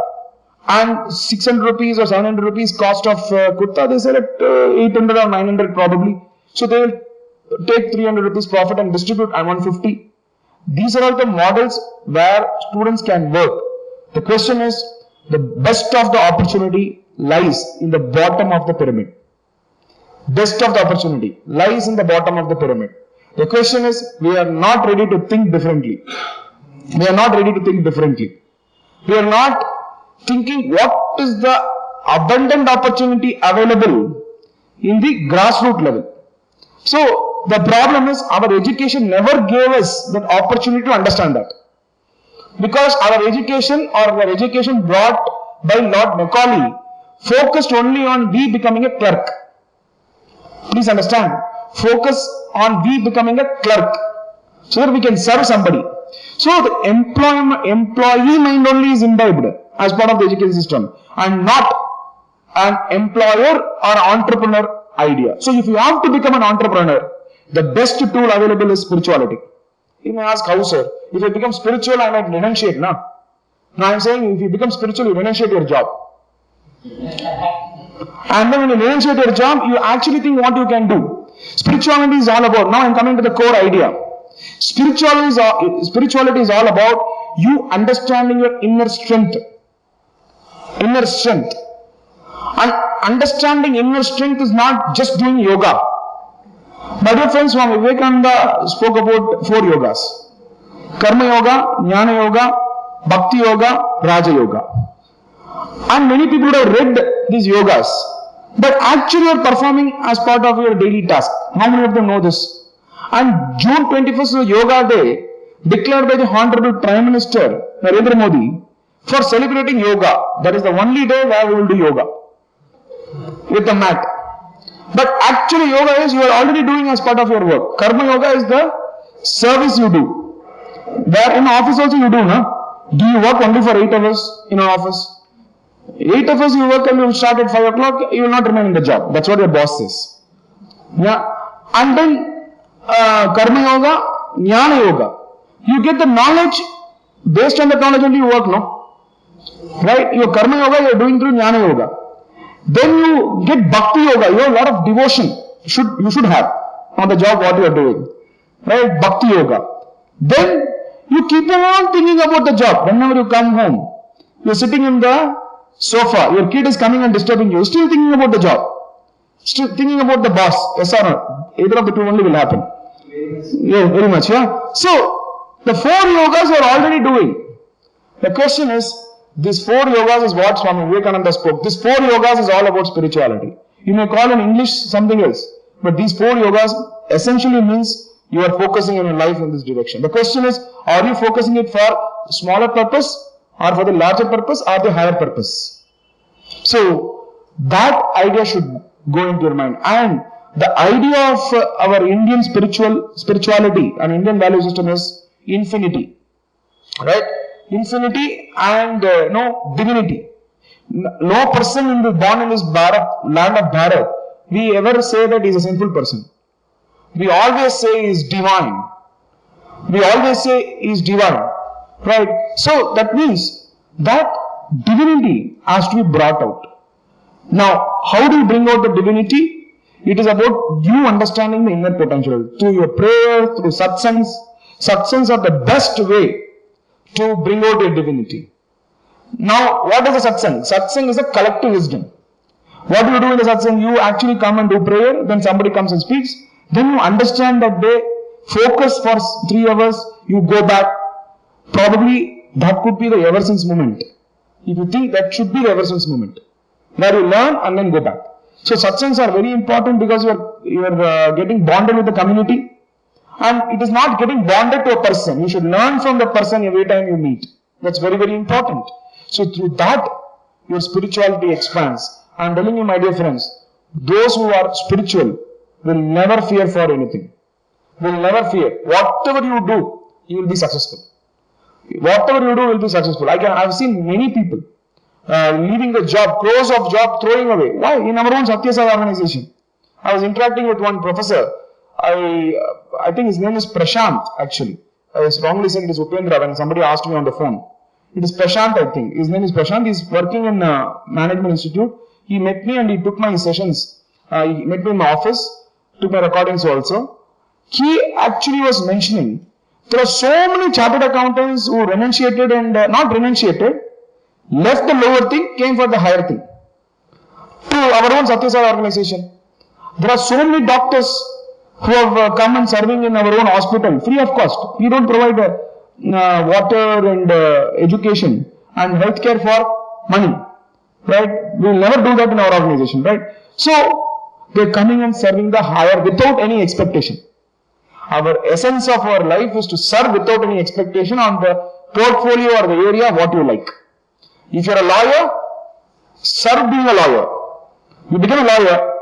And 600 rupees or 700 rupees cost of kurta, they sell at 800 or 900 probably. So they will take 300 rupees profit and distribute and 150. These are all the models where students can work. The question is, the best of the opportunity lies in the bottom of the pyramid. Best of the opportunity lies in the bottom of the pyramid. The question is, we are not ready to think differently. We are not ready to think differently. We are not thinking what is the abundant opportunity available in the grassroots level. So, the problem is our education never gave us that opportunity to understand that. Because our education or our education brought by Lord Macaulay focused only on we becoming a clerk. Please understand. Focus on we becoming a clerk so that we can serve somebody. So the employee mind only is imbibed as part of the education system and not an employer or entrepreneur idea. So if you have to become an entrepreneur, the best tool available is spirituality. You may ask how, sir? If I become spiritual, I might renunciate, no? Now I am saying if you become spiritual, you renunciate your job. And then when you renunciate your job, you actually think what you can do. Spirituality is all about, now I am coming to the core idea. Spirituality is all about you understanding your inner strength. Inner strength. And understanding inner strength is not just doing yoga. My dear friends, Swami Vivekananda spoke about 4 yogas. Karma yoga, Jnana yoga, Bhakti yoga, Raja yoga. And many people would have read these yogas, but actually are performing as part of your daily task. How many of them know this? And June 21st is a yoga day declared by the Honorable Prime Minister Narendra Modi for celebrating yoga. That is the only day where we will do yoga with the mat. But actually yoga is you are already doing as part of your work. Karma yoga is the service you do. Where in office also you do, no? Do you work only for 8 hours in an office? 8 hours you work and you start at 5 o'clock, you will not remain in the job. That's what your boss says. Yeah. And then Karma yoga, Jnana yoga. You get the knowledge, based on the knowledge only you work, no? Right? Your Karma yoga you are doing through Jnana yoga. Then you get Bhakti yoga, you have a lot of devotion. You should have on the job what you are doing. Right? Bhakti yoga. Then you keep on thinking about the job. Whenever you come home, you are sitting in the sofa, your kid is coming and disturbing you, still thinking about the job. Still thinking about the boss. Yes or no? Either of the two only will happen. Yeah, very much. Yeah. So, the 4 yogas you are already doing. The question is, these 4 yogas is what Swami Vivekananda spoke. These 4 yogas is all about spirituality. You may call in English something else, but these 4 yogas essentially means you are focusing on your life in this direction. The question is, are you focusing it for smaller purpose, or for the larger purpose, or the higher purpose? So, that idea should go into your mind. And the idea of our Indian spirituality and Indian value system is infinity. Right? Infinity and divinity. No person born in this land of Bharat, we ever say that he is a sinful person. We always say he is divine. We always say he is divine. Right? So that means that divinity has to be brought out. Now, how do you bring out the divinity? It is about you understanding the inner potential. Through your prayer, through satsangs. Satsangs are the best way to bring out your divinity. Now, what is a satsang? Satsang is a collective wisdom. What do you do in the satsang? You actually come and do prayer, then somebody comes and speaks, then you understand that day, focus for 3 hours, you go back. Probably that could be the ever since moment. If you think that should be the ever since moment, where you learn and then go back. So satsangs are very important because you are getting bonded with the community, and it is not getting bonded to a person. You should learn from the person every time you meet. That's very, very important. So through that, your spirituality expands. I am telling you, my dear friends, those who are spiritual will never fear for anything. Will never fear. Whatever you do, you will be successful. Whatever you do will be successful. I have seen many people leaving the job, crores of job throwing away. Why? In our own Sathya Sai organization. I was interacting with one professor. I think his name is Prashant actually. I wrongly said it is Upendra when somebody asked me on the phone. It is Prashant, I think. His name is Prashant. He is working in Management Institute. He met me and he took my sessions. He met me in my office, took my recordings also. He actually was mentioning there are so many chartered accountants who renunciated and not renunciated, left the lower thing, came for the higher thing. To our own Sathya Sai organization. There are so many doctors who have come and serving in our own hospital free of cost. We don't provide water and education and healthcare for money. Right? We will never do that in our organization. Right? So, they are coming and serving the higher without any expectation. Our essence of our life is to serve without any expectation on the portfolio or the area what you like. If you are a lawyer, serve being a lawyer. You become a lawyer,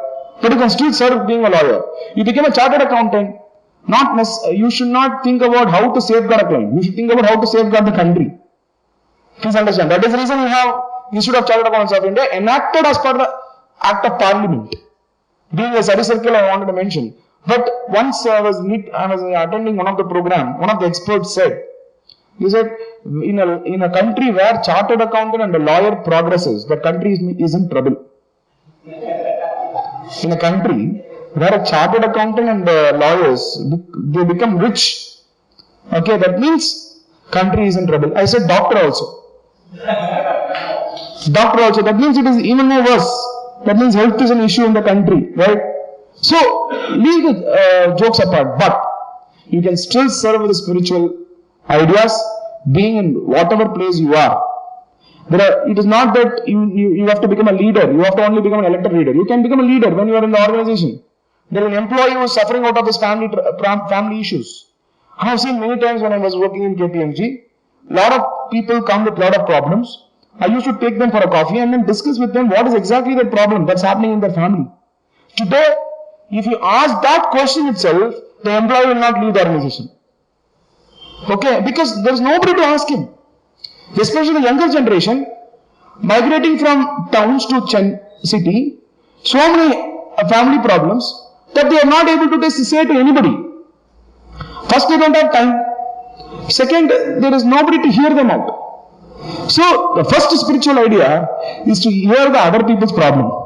but you can still serve being a lawyer. You become a chartered accountant. You should not think about how to safeguard a client. You should think about how to safeguard the country. Please understand. That is the reason we have Institute of Chartered Accountants of India enacted as per the Act of Parliament. Being a study circle, I wanted to mention. But once I was attending one of the program, one of the experts said, he said, in a country where chartered accountant and a lawyer progresses, the country is in trouble. In a country where a chartered accountant and lawyers, they become rich, okay, that means country is in trouble. I said doctor also. Doctor also, that means it is even more worse. That means health is an issue in the country, right? So, leave the jokes apart, but you can still serve with spiritual ideas, being in whatever place you are. It is not that you have to become a leader, you have to only become an elected leader. You can become a leader when you are in the organization. There is an employee who is suffering out of his family issues. I have seen many times when I was working in KPMG, a lot of people come with a lot of problems. I used to take them for a coffee and then discuss with them what is exactly the problem that's happening in their family. Today, if you ask that question itself, the employee will not leave the organization. Okay, because there is nobody to ask him. Especially the younger generation, migrating from towns to city, so many family problems that they are not able to say to anybody. First, they don't have time. Second, there is nobody to hear them out. So, the first spiritual idea is to hear the other people's problem.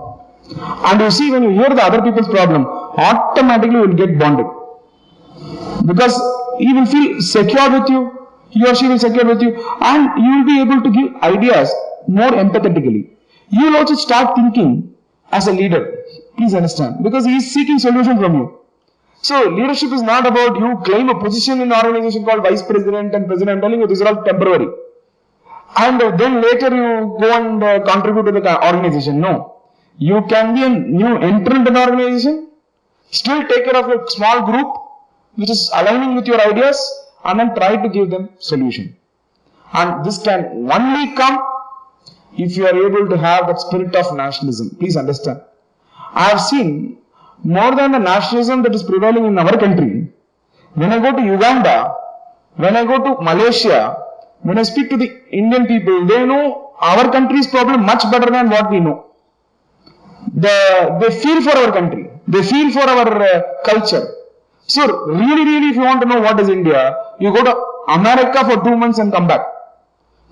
And you see, when you hear the other people's problem, automatically you will get bonded. Because he will feel secure with you, he or she will secure with you, and you will be able to give ideas more empathetically. You will also start thinking as a leader. Please understand. Because he is seeking solution from you. So, leadership is not about you claim a position in an organization called vice president and president. I am telling you, these are all temporary. And then later you go and contribute to the organization. No. You can be a new entrant in the organization, still take care of a small group which is aligning with your ideas, and then try to give them solution. And this can only come if you are able to have that spirit of nationalism. Please understand. I have seen more than the nationalism that is prevailing in our country. When I go to Uganda, when I go to Malaysia, when I speak to the Indian people, they know our country's problem much better than what we know. They feel for our country. They feel for our culture. So, really, if you want to know what is India, you go to America for 2 months and come back.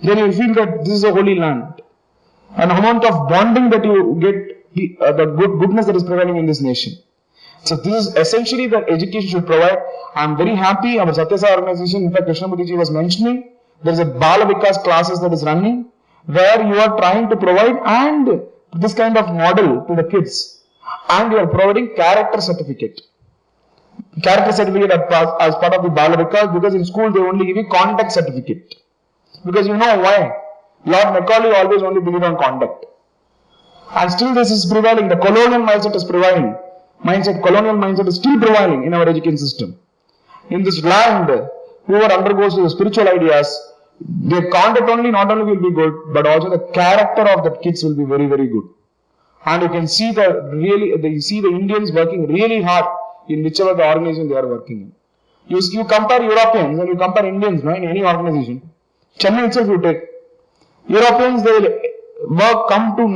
Then you will feel that this is a holy land. An amount of bonding that you get, the goodness that is prevailing in this nation. So, this is essentially that education should provide. I am very happy our Sathya Sai organization, in fact, Krishnamurthy was mentioning, there is a Bala Vikas classes that is running, where you are trying to provide, and this kind of model to the kids, and you are providing character certificate. Character certificate as part of the Bala Vikas, because in school they only give you conduct certificate. Because you know why? Lord Macaulay always only believed on conduct. And still this is prevailing. The colonial mindset is prevailing. Colonial mindset is still prevailing in our education system. In this land, whoever undergoes the spiritual ideas, their conduct not only will be good, but also the character of the kids will be very, very good. And you can see the Indians working really hard in whichever the organization they are working in. You compare Europeans and you compare Indians, no, in any organization. Chennai itself you take. Europeans, they will come for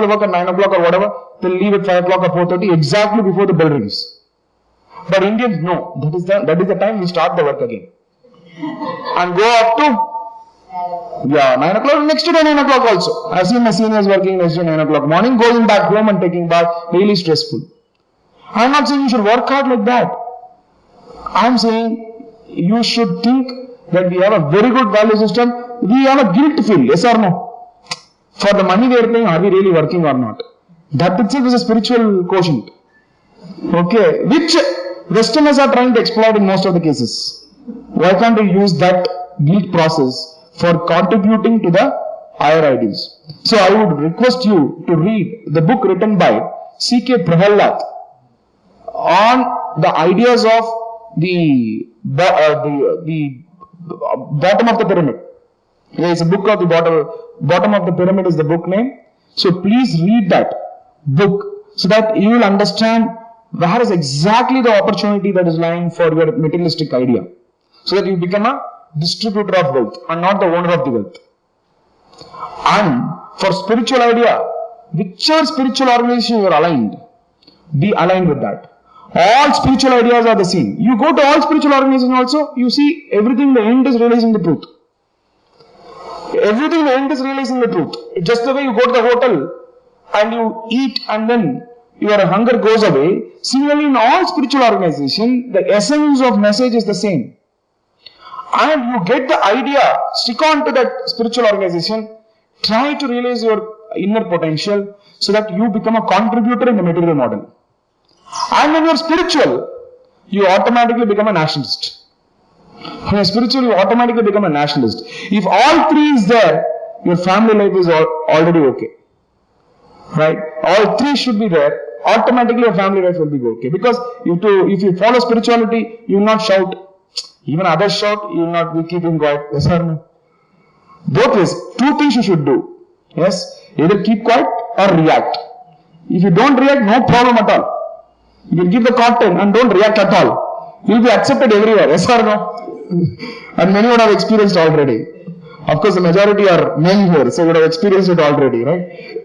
the work at 9 o'clock or whatever, they'll leave at 5 o'clock or 4:30 exactly before the bell rings. But Indians, no, that is the time we start the work again. And go up to 9 o'clock, next day 9 o'clock also. I've seen my seniors working next day 9 o'clock morning, going back home and taking bath, really stressful. I'm not saying you should work hard like that. I'm saying you should think that we have a very good value system. We have a guilt feel, yes or no? For the money we are paying, are we really working or not? That itself is a spiritual quotient. Okay, which Westerners are trying to exploit in most of the cases. Why can't we use that guilt process for contributing to the higher ideals? So I would request you to read the book written by C.K. Prahalad on the ideas of the bottom of the pyramid. There is a book of the bottom of the pyramid is the book name. So please read that book so that you will understand where is exactly the opportunity that is lying for your materialistic idea. So that you become a distributor of wealth and not the owner of the wealth. And for spiritual idea, whichever spiritual organization you are aligned, be aligned with that. All spiritual ideas are the same. You go to all spiritual organizations also, you see everything in the end is realizing the truth. Everything in the end is realizing the truth. Just the way you go to the hotel and you eat and then your hunger goes away. Similarly, in all spiritual organizations, the essence of message is the same. And you get the idea, stick on to that spiritual organization, try to realize your inner potential so that you become a contributor in the material model. And when you are spiritual, you automatically become a nationalist. When you are spiritual, you automatically become a nationalist. If all three is there, your family life is already okay. Right? All three should be there. Automatically your family life will be okay. Because if you follow spirituality, you will not shout. Even others shout, you will not be keeping quiet. Yes or no? Both ways. Two things you should do. Yes? Either keep quiet or react. If you don't react, no problem at all. You will give the content and don't react at all. You will be accepted everywhere. Yes or no? And many would have experienced already. Of course, the majority are men here, so would have experienced it already, right?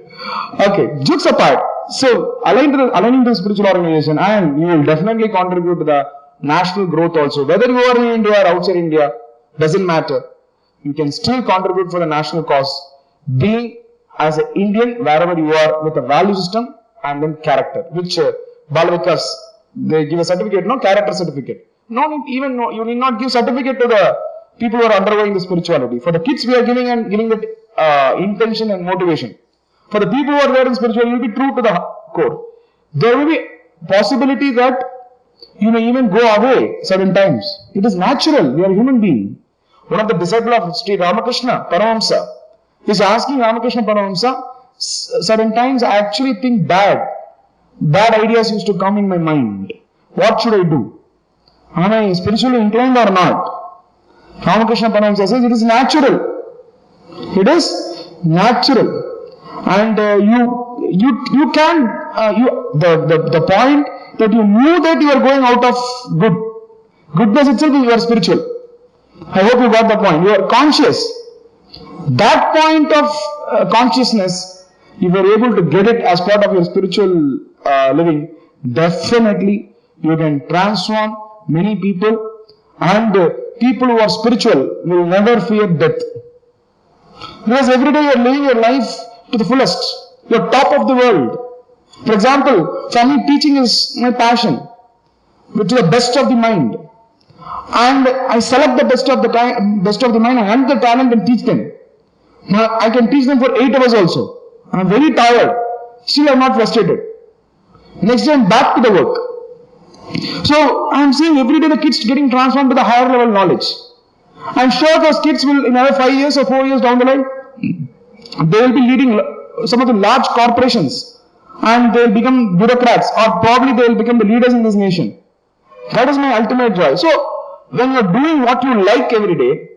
Okay, jokes apart. So, aligning to the spiritual organization, and you will definitely contribute to the national growth also. Whether you are in India or outside India, doesn't matter. You can still contribute for the national cause. Being as an Indian, wherever you are, with a value system and then character, which Balavikas, they give a certificate, no? Character certificate. You need not give certificate to the people who are undergoing the spirituality. For the kids, we are giving that intention and motivation. For the people who are there in spirituality, you will be true to the core. There will be possibility that you may even go away certain times. It is natural. We are a human being. One of the disciples of Sri Ramakrishna, Paramahamsa, is asking Ramakrishna Paramahamsa, certain times I actually think bad ideas used to come in my mind. What should I do? Am I spiritually inclined or not? Ramakrishna Paramahamsa says it is natural. It is natural. And you can, the point that you knew that you are going out of goodness itself is you are spiritual. I hope you got the point. You are conscious. That point of consciousness, if you are able to get it as part of your spiritual living, definitely you can transform many people, and people who are spiritual will never fear death. Because every day you are living your life to the fullest. You are top of the world. For example, for me teaching is my passion, to the best of the mind. And I select the best of the mind and the talent and teach them. Now, I can teach them for 8 hours also. I'm very tired. Still I'm not frustrated. Next day I'm back to the work. So I'm seeing every day the kids getting transformed to the higher level knowledge. I'm sure those kids will, in another 5 years or 4 years down the line, they will be leading some of the large corporations and they will become bureaucrats, or probably they will become the leaders in this nation. That is my ultimate drive. So when you are doing what you like every day,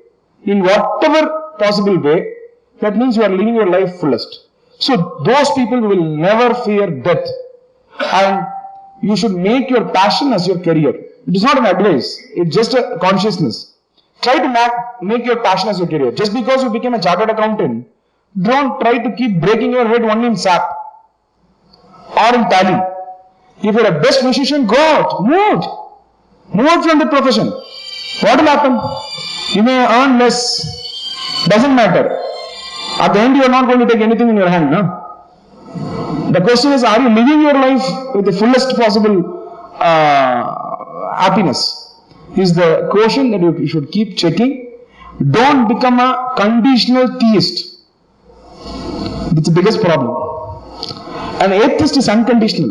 in whatever possible way, that means you are living your life fullest. So those people will never fear death. And you should make your passion as your career. It is not an advice, it's just a consciousness. Try to make your passion as your career. Just because you became a chartered accountant, don't try to keep breaking your head only in SAP or in Tally. If you're a best musician, go out, move out from the profession. What will happen? You may earn less, doesn't matter. At the end, you are not going to take anything in your hand, no? The question is, are you living your life with the fullest possible happiness? Is the question that you should keep checking. Don't become a conditional theist. It's the biggest problem. An atheist is unconditional.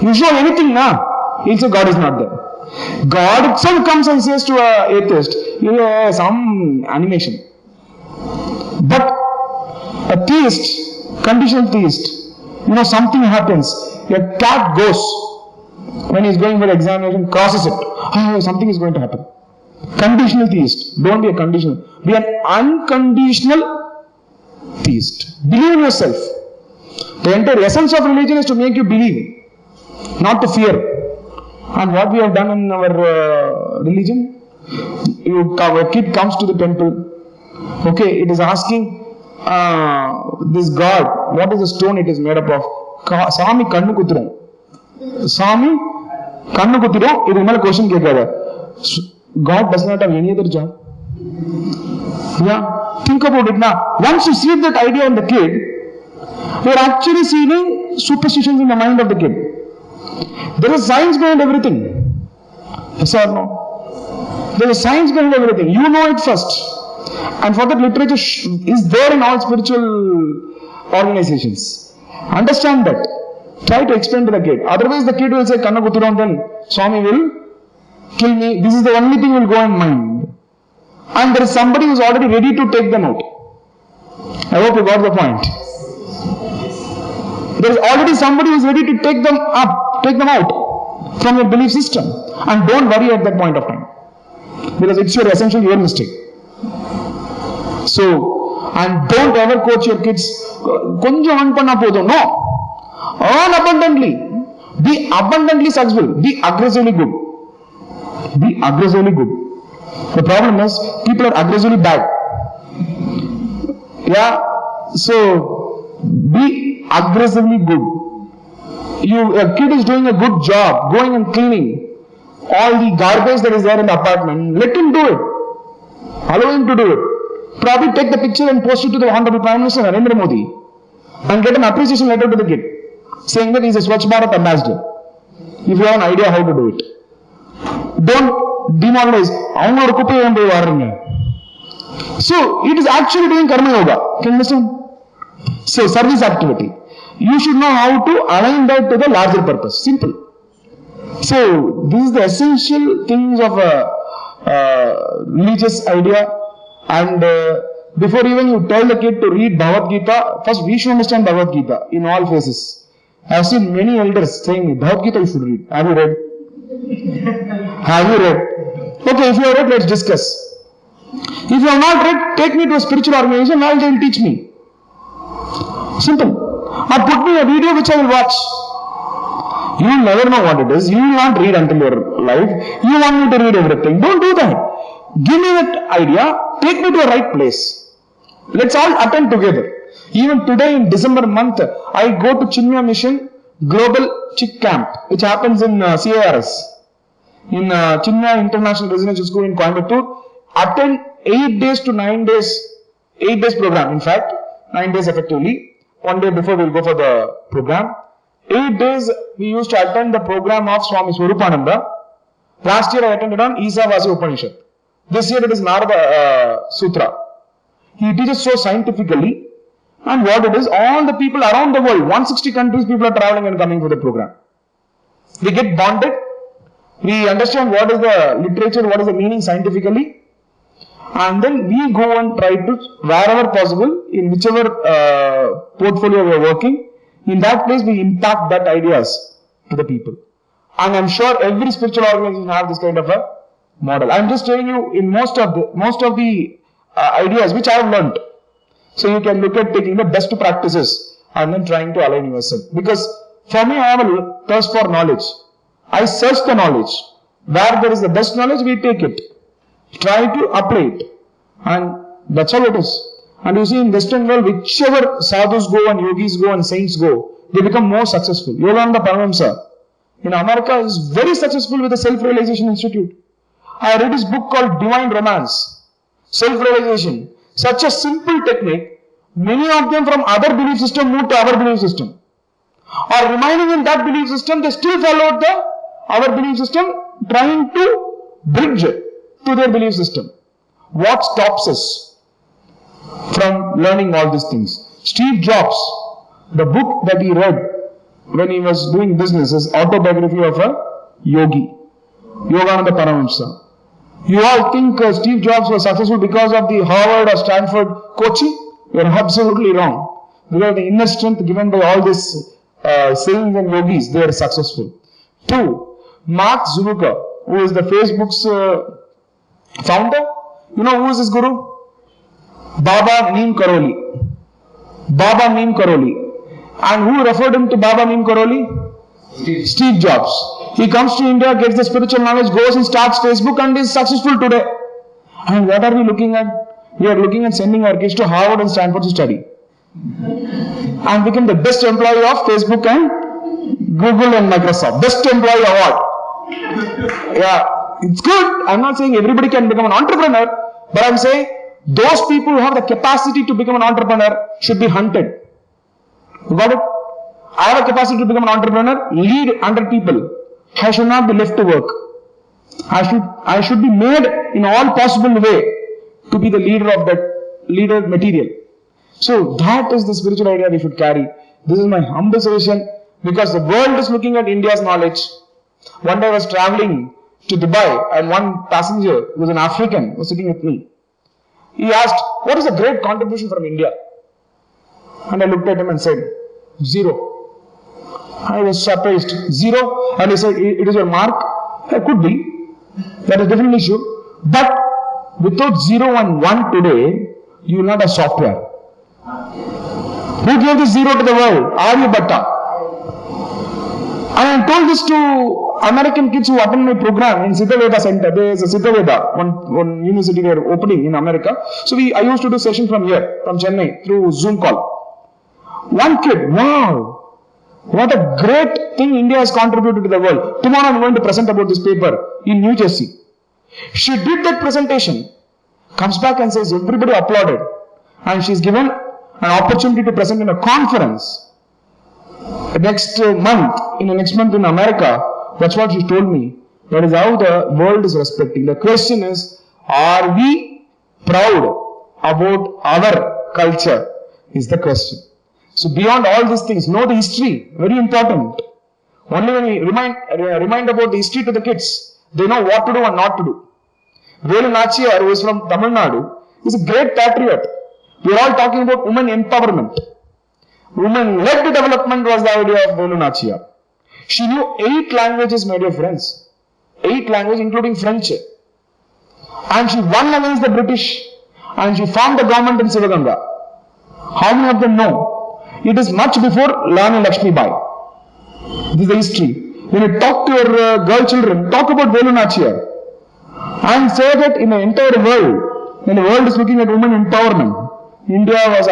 You show anything now, he'll say God is not there. God itself comes and says to an atheist, some animation. But a theist, conditional theist, something happens. A cat goes when he's going for the examination, crosses it. Oh, something is going to happen. Conditional theist. Don't be a conditional. Be an unconditional theist. Believe in yourself. The entire essence of religion is to make you believe, not to fear. And what we have done in our religion, a kid comes to the temple. Okay, it is asking this God, what is the stone it is made up of? Sami kannu kuthirum. Sami kannu kuthirum. Idu mele question kekada. God does not have any other job. Yeah, think about it now. Once you see that idea in the kid, you are actually seeing superstitions in the mind of the kid. There is science behind everything. Yes or no? There is science behind everything. You know it first. And for that, literature is there in all spiritual organizations. Understand that. Try to explain to the kid. Otherwise, the kid will say, Kanna Kuthiram, then Swami will kill me. This is the only thing will go in mind. And there is somebody who is already ready to take them out. I hope you got the point. There is already somebody who is ready to take them out from your belief system. And don't worry at that point of time. Because it's your essentially your mistake. So, and don't ever coach your kids, konjam earn panna podum. No. Earn abundantly. Be abundantly successful. Be aggressively good. Be aggressively good. The problem is, people are aggressively bad. Yeah. So, be aggressively good. A kid is doing a good job, going and cleaning all the garbage that is there in the apartment. Let him do it. Allow him to do it. Probably take the picture and post it to the Honorable Prime Minister Narendra Modi and get an appreciation letter to the kid saying that he is a Swachh Bharat ambassador. If you have an idea how to do it. Don't demoralize. So, it is actually doing karma yoga. Can you understand? So, service activity. You should know how to align that to the larger purpose. Simple. So, this is the essential things of a religious idea. And before even you tell the kid to read Bhagavad Gita, first we should understand Bhagavad Gita in all phases. I have seen many elders saying, Bhagavad Gita you should read. Have you read? Have you read? Okay, if you have read, let's discuss. If you have not read, take me to a spiritual organization and they will teach me. Simple. Or put me a video which I will watch. You will never know what it is. You will not read until your life. You want me to read everything. Don't do that. Give me that idea. Take me to a right place. Let's all attend together. Even today in December month, I go to Chennai Mission Global Chick Camp, which happens in CARS. In Chennai International Residential School in Coimbatore. Attend 8 days to 9 days. 8 days program. In fact, 9 days effectively. 1 day before we will go for the program. 8 days we used to attend the program of Swami Swarupananda. Last year I attended on Isavasi Upanishad. This year it is Narada Sutra. He teaches so scientifically And what it is, all the people around the world, 160 countries, people are traveling and coming for the program. We get bonded. We understand what is the literature, what is the meaning scientifically. And then we go and try to, wherever possible, in whichever portfolio we are working, in that place we impact that ideas to the people. And I'm sure every spiritual organization have this kind of a model. I'm just telling you in most of the ideas which I have learnt. So you can look at taking the best practices and then trying to align yourself. Because for me, I have a thirst for knowledge. I search the knowledge. Where there is the best knowledge, we take it. Try to apply it. And that's all it is. And you see in Western world, whichever sadhus go and yogis go and saints go, they become more successful. Yogananda Paramahamsa in America is very successful with the Self-Realization Institute. I read his book called Divine Romance. Self-realization. Such a simple technique, many of them from other belief system moved to our belief system. Or remaining in that belief system, they still followed our belief system, trying to bridge to their belief system. What stops us from learning all these things? Steve Jobs, the book that he read when he was doing business is Autobiography of a Yogi, Yogananda Paramahamsa. You all think Steve Jobs was successful because of the Harvard or Stanford coaching? You are absolutely wrong. Because the inner strength given by all these saints and yogis, they are successful. 2. Mark Zuckerberg, who is the Facebook's founder. You know who is his guru? Baba Neem Karoli. Baba Neem Karoli. And who referred him to Baba Neem Karoli? Steve Jobs. He comes to India, gets the spiritual knowledge, goes and starts Facebook and is successful today. And what are we looking at? We are looking at sending our kids to Harvard and Stanford to study. And become the best employee of Facebook and Google and Microsoft. Best employee award. Yeah, it's good. I'm not saying everybody can become an entrepreneur, but I'm saying those people who have the capacity to become an entrepreneur should be hunted. You got it? I have a capacity to become an entrepreneur, lead 100 people. I should not be left to work. I should be made in all possible way to be the leader of that leader material. So that is the spiritual idea we should carry. This is my humble suggestion because the world is looking at India's knowledge. One day I was traveling to Dubai and one passenger who was an African was sitting with me. He asked, what is a great contribution from India? And I looked at him and said, 0. I was surprised. 0. And he said, it is your mark? It could be. That is definitely true. But without 0 and 1 today, you will not have software. Who gave the 0 to the world? Aryabhatta. And I told this to American kids who attend my program in Siddha Veda Center. There is a Siddha Veda, one university they are opening in America. So I used to do session from here, from Chennai, through Zoom call. One kid, wow. What a great thing India has contributed to the world. Tomorrow I am going to present about this paper in New Jersey. She did that presentation, comes back and says everybody applauded. And she is given an opportunity to present in a conference next month in America. That's what she told me. That is how the world is respecting. The question is, are we proud about our culture? Is the question. So beyond all these things, know the history, very important. Only when we remind about the history to the kids, they know what to do and not to do. Velu Nachiyar, who is from Tamil Nadu, is a great patriot. We are all talking about women empowerment. Women-led development was the idea of Velu Nachiyar. She knew 8 languages, my dear friends. 8 languages, including French. And she won against the British. And she formed the government in Sivaganga. How many of them know? It is much before Rani Lakshmi Bai. This is the history. When you talk to your girl children, talk about Velu Nachiyar. And say that in the entire world, when the world is looking at women empowerment, India was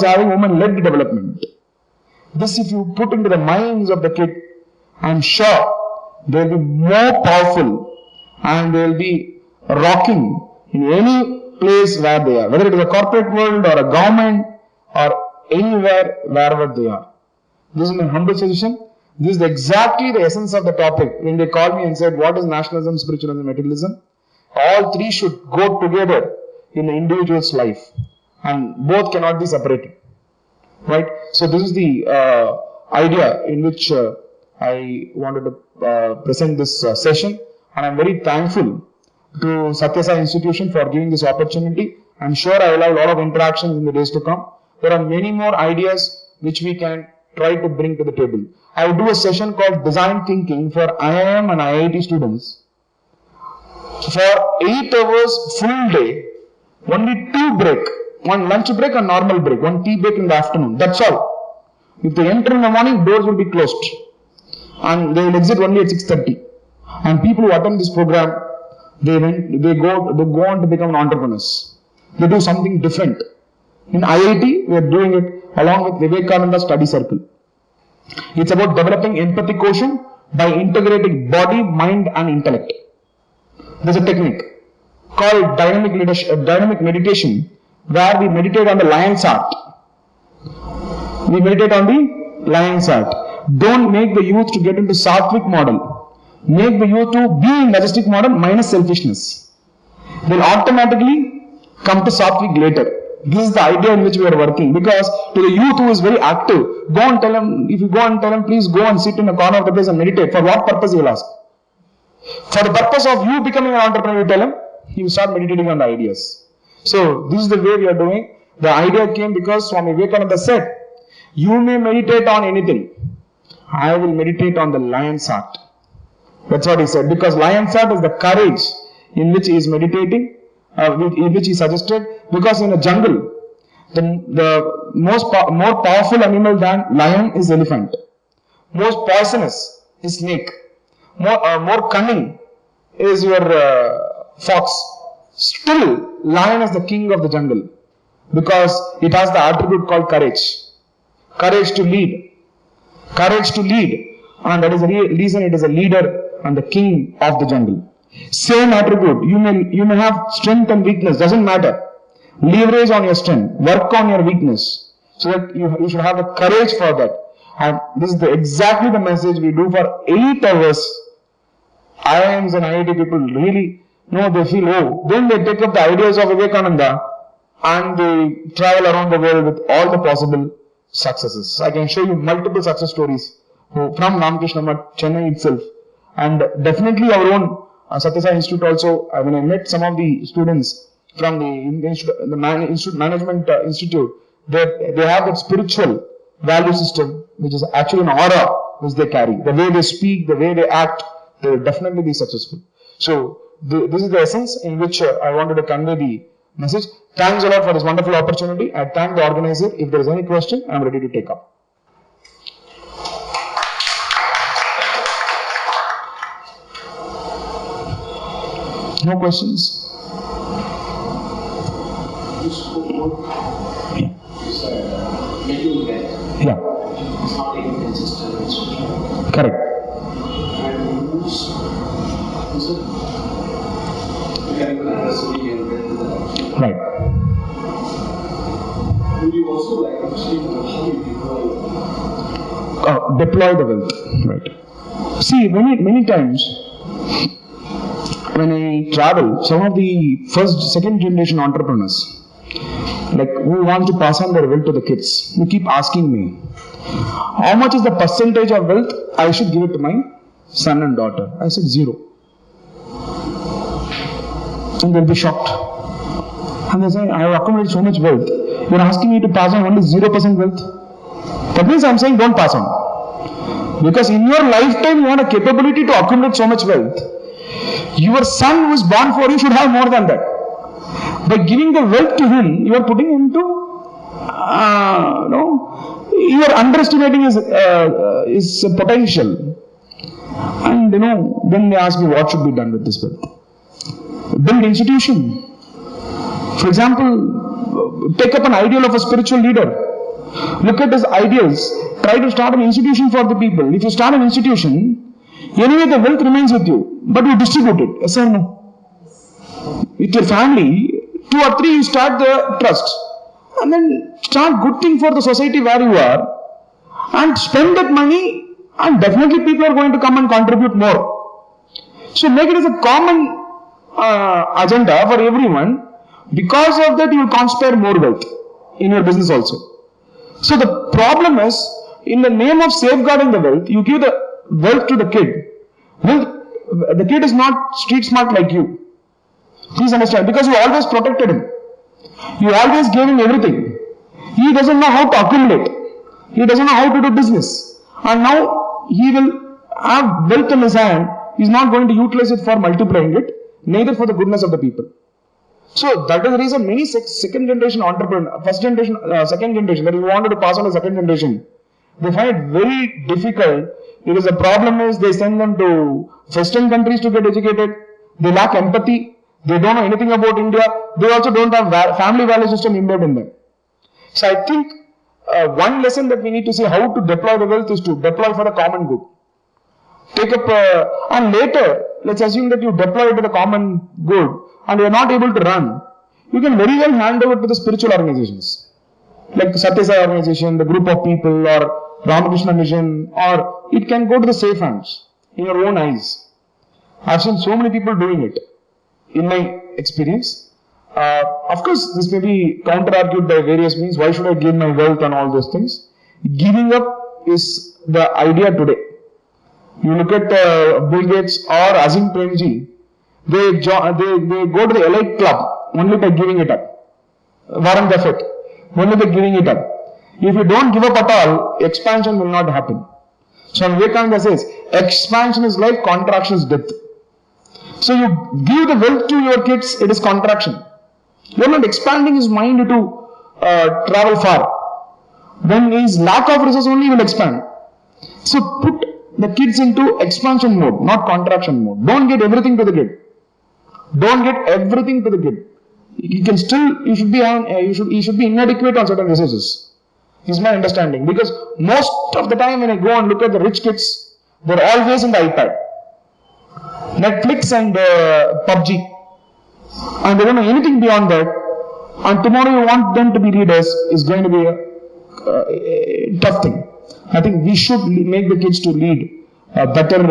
having women-led development. This if you put into the minds of the kid, I am sure they will be more powerful and they will be rocking in any place where they are, whether it is a corporate world or a government or anywhere, wherever they are. This is my humble suggestion. This is exactly the essence of the topic. When they called me and said, what is nationalism, spiritualism, materialism? All 3 should go together in the individual's life. and both cannot be separated. Right? So this is the idea in which I wanted to present this session, and I'm very thankful to Sathya Sai Institution for giving this opportunity. I'm sure I will have a lot of interactions in the days to come. There are many more ideas which we can try to bring to the table. I will do a session called Design Thinking for IIM and IIT students. For 8 hours full day, only 2 break, one lunch break and normal break, one tea break in the afternoon. That's all. If they enter in the morning, doors will be closed and they will exit only at 6:30. And people who attend this program, they go on to become entrepreneurs. They do something different. In IIT, we are doing it along with Vivekananda Study Circle. It's about developing empathy quotient by integrating body, mind and intellect. There's a technique called dynamic meditation, where we meditate on the lion's heart. We meditate on the lion's heart. Don't make the youth to get into Sattvic model. Make the youth to be in majestic model minus selfishness. They'll automatically come to Sattvic later. This is the idea in which we are working, because to the youth who is very active, go and tell him, if you go and tell him, please go and sit in a corner of the place and meditate. For what purpose, he will ask? For the purpose of you becoming an entrepreneur, you tell him, he will start meditating on the ideas. So this is the way we are doing. The idea came because Swami Vivekananda said, you may meditate on anything. I will meditate on the lion's heart. That's what he said, because lion's heart is the courage in which he is meditating, in which he suggested, because in a jungle, the more powerful animal than lion is elephant. Most poisonous is snake. More cunning is your fox. Still, lion is the king of the jungle, because it has the attribute called courage. Courage to lead. Courage to lead. And that is the reason it is a leader and the king of the jungle. Same attribute. You may have strength and weakness. Doesn't matter. Leverage on your strength. Work on your weakness. So that you should have the courage for that. And this is exactly the message we do for 8 hours. IIMs and IIT people really they feel, then they take up the ideas of Vivekananda and they travel around the world with all the possible successes. I can show you multiple success stories from Ramakrishna Math, Chennai itself. And definitely our own Sathya Sai Institute also, when I met some of the students from the Institute Management Institute, they have that spiritual value system, which is actually an aura which they carry. The way they speak, the way they act, they will definitely be successful. So this is the essence in which I wanted to convey the message. Thanks a lot for this wonderful opportunity. I thank the organizer. If there is any question, I am ready to take up. No questions? You spoke about making that. Yeah. It's not even consistent. Correct. And moves. Is it? Mechanical understanding and then Right. would you also like to speak about how you Deploy the wealth. Right. See, many times when I travel, some of the second generation entrepreneurs, like who want to pass on their wealth to the kids, they keep asking me, how much is the percentage of wealth I should give it to my son and daughter? I said 0. And they'll be shocked. And they say, I have accumulated so much wealth. You're asking me to pass on only 0% wealth? That means I'm saying don't pass on. Because in your lifetime, you want a capability to accumulate so much wealth. Your son who is born for you should have more than that. By giving the wealth to him, you are putting into, you are underestimating his potential. And then they ask me what should be done with this wealth. Build institution. For example, take up an ideal of a spiritual leader. Look at his ideals. Try to start an institution for the people. If you start an institution, anyway the wealth remains with you, but you distribute it. Yes or no? With your family, 2 or 3 you start the trust. And then start good thing for the society where you are. And spend that money, and definitely people are going to come and contribute more. So make it as a common agenda for everyone. Because of that, you will conspire more wealth in your business also. So the problem is, in the name of safeguarding the wealth, you give the wealth to the kid. Well, the kid is not street smart like you. Please understand, because you always protected him. You always gave him everything. He doesn't know how to accumulate. He doesn't know how to do business. And now he will have wealth in his hand. He is not going to utilize it for multiplying it, neither for the goodness of the people. So that is the reason many second generation entrepreneurs, second generation, that you wanted to pass on to second generation, they find it very difficult because the problem is they send them to Western countries to get educated. They lack empathy. They don't know anything about India. They also don't have family value system embedded in them. So I think one lesson that we need to see how to deploy the wealth is to deploy for the common good. Take up and later, let's assume that you deploy it to the common good and you are not able to run. You can very well hand over to the spiritual organizations like the Sathya Sai organization, the group of people, or Ramakrishna mission, or it can go to the safe hands in your own eyes. I've seen so many people doing it in my experience. Of course, this may be counter-argued by various means. Why should I give my wealth and all those things? Giving up is the idea today. You look at Bill Gates or Azim Premji, they go to the elite club only by giving it up. Warren Buffett, only by giving it up. If you don't give up at all, expansion will not happen. So Vivekananda says, expansion is life, contraction is death. So you give the wealth to your kids, it is contraction. You are not expanding his mind to travel far. When he is lack of resources only, he will expand. So put the kids into expansion mode, not contraction mode. Don't get everything to the kid. Don't get everything to the kid. You can still, you should be inadequate on certain resources. Is my understanding. Because most of the time when I go and look at the rich kids, they're always in the iPad, Netflix and PUBG. And they don't know anything beyond that. And tomorrow you want them to be leaders is going to be a tough thing. I think we should make the kids to lead a better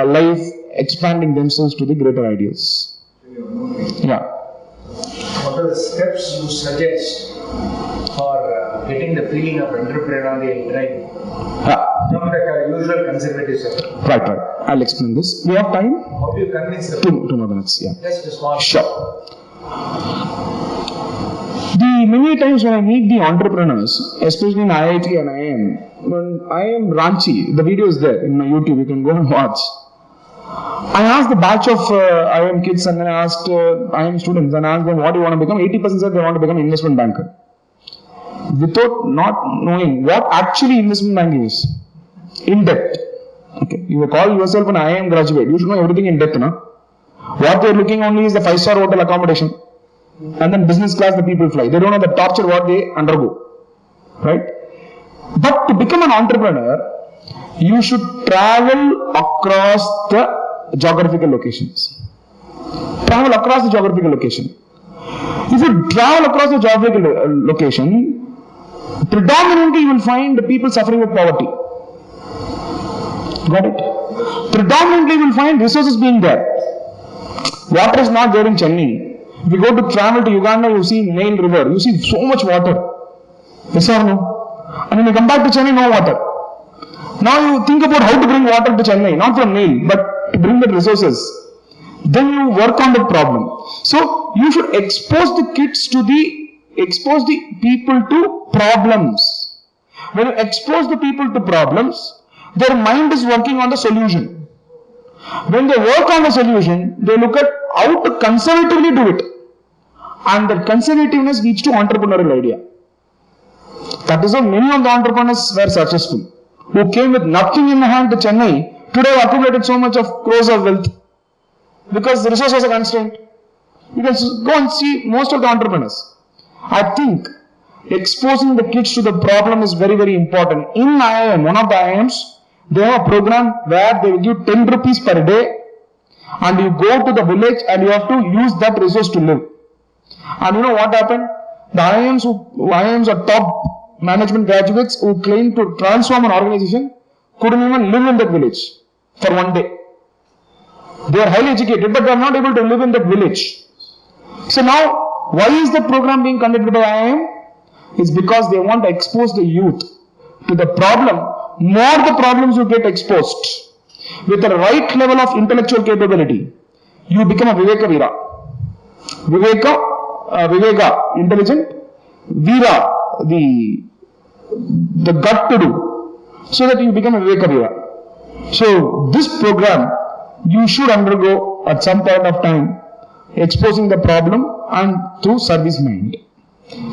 life, expanding themselves to the greater ideals. Yeah. What are the steps you suggest for getting the feeling of entrepreneurial drive from the usual conservative sector? Right. I'll explain this. We have time? How do you convince the 2 more minutes, yeah. Just a small. Sure. The many times when I meet the entrepreneurs, especially in IIT and IIM, when I am Ranchi, the video is there in my YouTube, you can go and watch. I asked the batch of IIM kids and then I asked IIM students and I asked them what do you want to become. 80% said they want to become an investment banker. Without not knowing what actually investment banking is. In depth. Okay. You call yourself an IIM graduate. You should know everything in depth. No? What they are looking only is the 5-star hotel accommodation. And then business class the people fly. They don't know the torture what they undergo. Right? But to become an entrepreneur, you should travel across the geographical locations. Travel across the geographical location. If you travel across the geographical location, predominantly you will find the people suffering with poverty. Got it? Predominantly you will find resources being there. Water is not there in Chennai. If you go to travel to Uganda, you see Nile River. You see so much water. Yes or no? And when you come back to Chennai, no water. Now you think about how to bring water to Chennai, not from Nile, but to bring the resources. Then you work on the problem. So you should expose the people to problems. When you expose the people to problems, their mind is working on the solution. When they work on the solution, they look at how to conservatively do it. And that conservativeness leads to entrepreneurial idea. That is why many of the entrepreneurs were successful. Who came with nothing in hand to Chennai, today have accumulated so much of crores of wealth. Because the resources are constrained. You can go and see most of the entrepreneurs. I think exposing the kids to the problem is very, very important. In IIM, one of the IIMs, they have a program where they will give 10 rupees per day and you go to the village and you have to use that resource to live. And you know what happened? The IIMs are top management graduates who claim to transform an organization couldn't even live in that village for one day. They are highly educated but they are not able to live in that village. So now Why is the program being conducted by IIM? It's because they want to expose the youth to the problem. More the problems you get exposed with the right level of intellectual capability, you become a Viveka Veera. Viveka, intelligent. Veera, the gut to do, so that you become a Viveka Veera. So this program you should undergo at some point of time, exposing the problem and through service mind.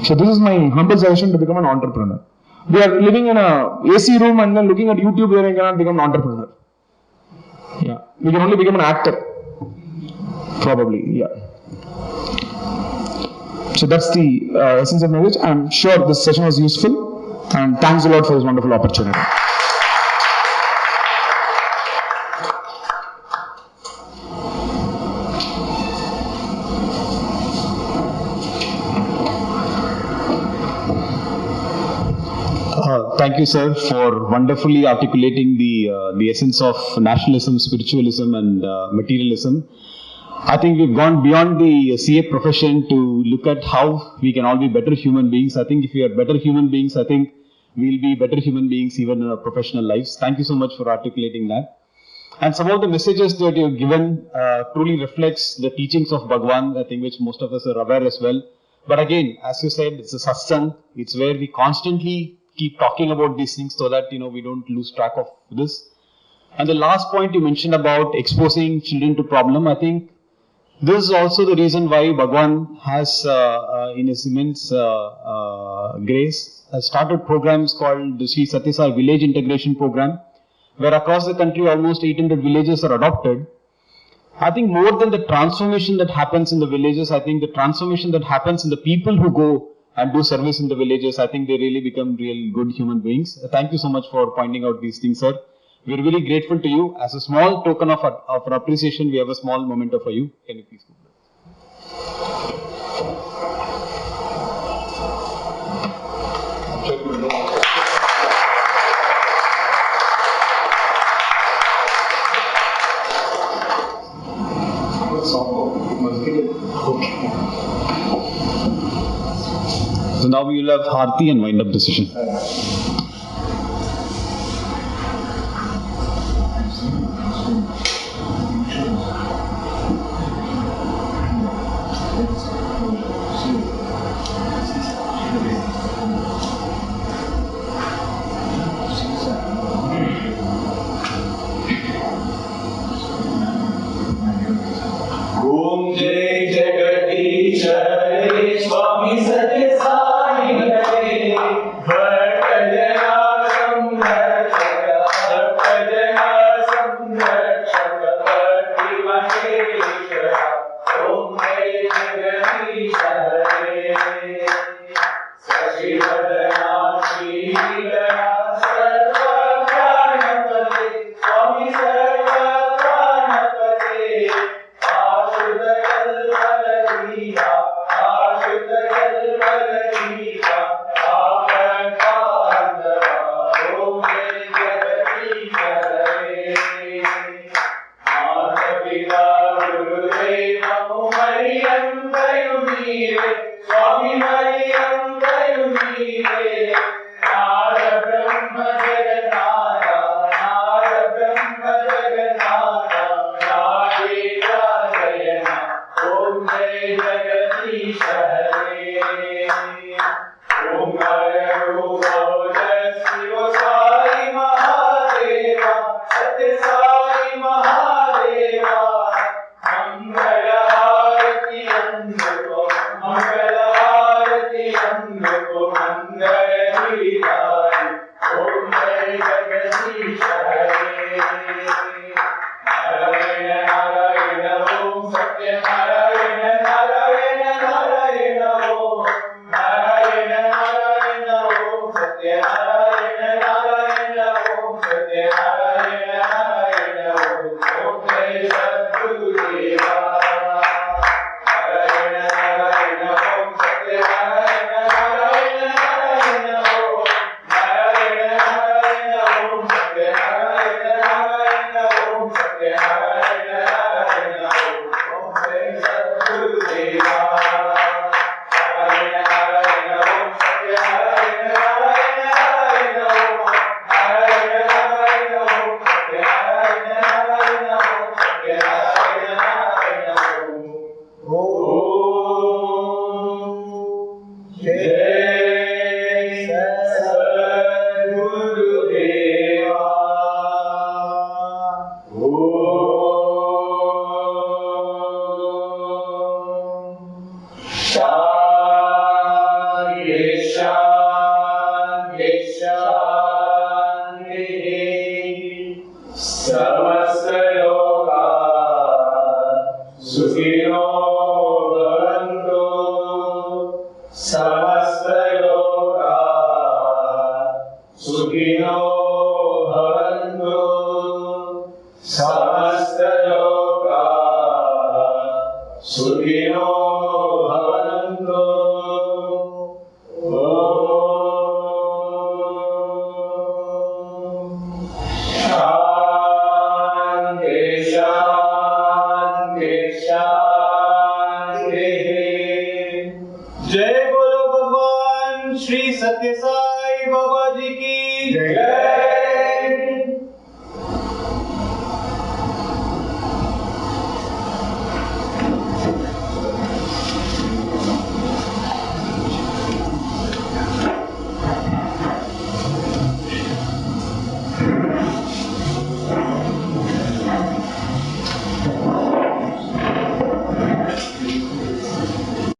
So this is my humble suggestion to become an entrepreneur. We are living in a AC room and then looking at YouTube where I cannot become an entrepreneur. Yeah, we can only become an actor. Probably, yeah. So that's the essence of knowledge. I'm sure this session was useful, and thanks a lot for this wonderful opportunity. Thank you, sir, for wonderfully articulating the essence of nationalism, spiritualism, and materialism. I think we've gone beyond the CA profession to look at how we can all be better human beings. I think if we are better human beings, I think we'll be better human beings even in our professional lives. Thank you so much for articulating that. And some of the messages that you've given truly reflects the teachings of Bhagwan, I think, which most of us are aware as well. But again, as you said, it's a satsang. It's where we constantly keep talking about these things so that, we don't lose track of this. And the last point you mentioned about exposing children to problem, I think this is also the reason why Bhagwan has, in his immense grace, has started programs called the Sri Sathya Sai Village Integration Program, where across the country almost 800 villages are adopted. I think more than the transformation that happens in the villages, I think the transformation that happens in the people who go and do service in the villages, I think they really become real good human beings. Thank you so much for pointing out these things, sir. We're really grateful to you. As a small token of our appreciation, we have a small memento for you. Can you please go? Okay. So now we will have Harti and wind up the session. Om Jai Jagadish Hare Swami Sathya Sai Hare Bhaktajana Samrakshaka Bhaktajana Samrakshaka Bhakti Maheshwara Om Jai Jagadish Hare Sashi Vadana Shri Gana Sarva Pranapate Swami Sarva Pranapate Swami Mariam Dayumire Nara Brahma Jagannatha Nara Brahma Jagannatha Radhika Sayana Om Jai Jagadish Hare Om Hare Rupa Shiva Sai Mahadeva Sathya Sai Mahadeva Mangala Harati Anduko Mangala Harati Anduko Mangala Hiridari Om Jai Jagadish Hare Narayana Narayana Om Satya Narayana Narayana Narayana Om Narayana Narayana Om Satya Narayana Narayana Om Satya Narayana Narayana Om Jai Sadguru Deva Narayana Narayana Om Satya Narayana Narayana Narayana Om Narayana Narayana Om Satya Narayana Narayana Om Satya Narayana Narayana जय बोलो भगवान श्री सत्य साई बाबा जी की जय।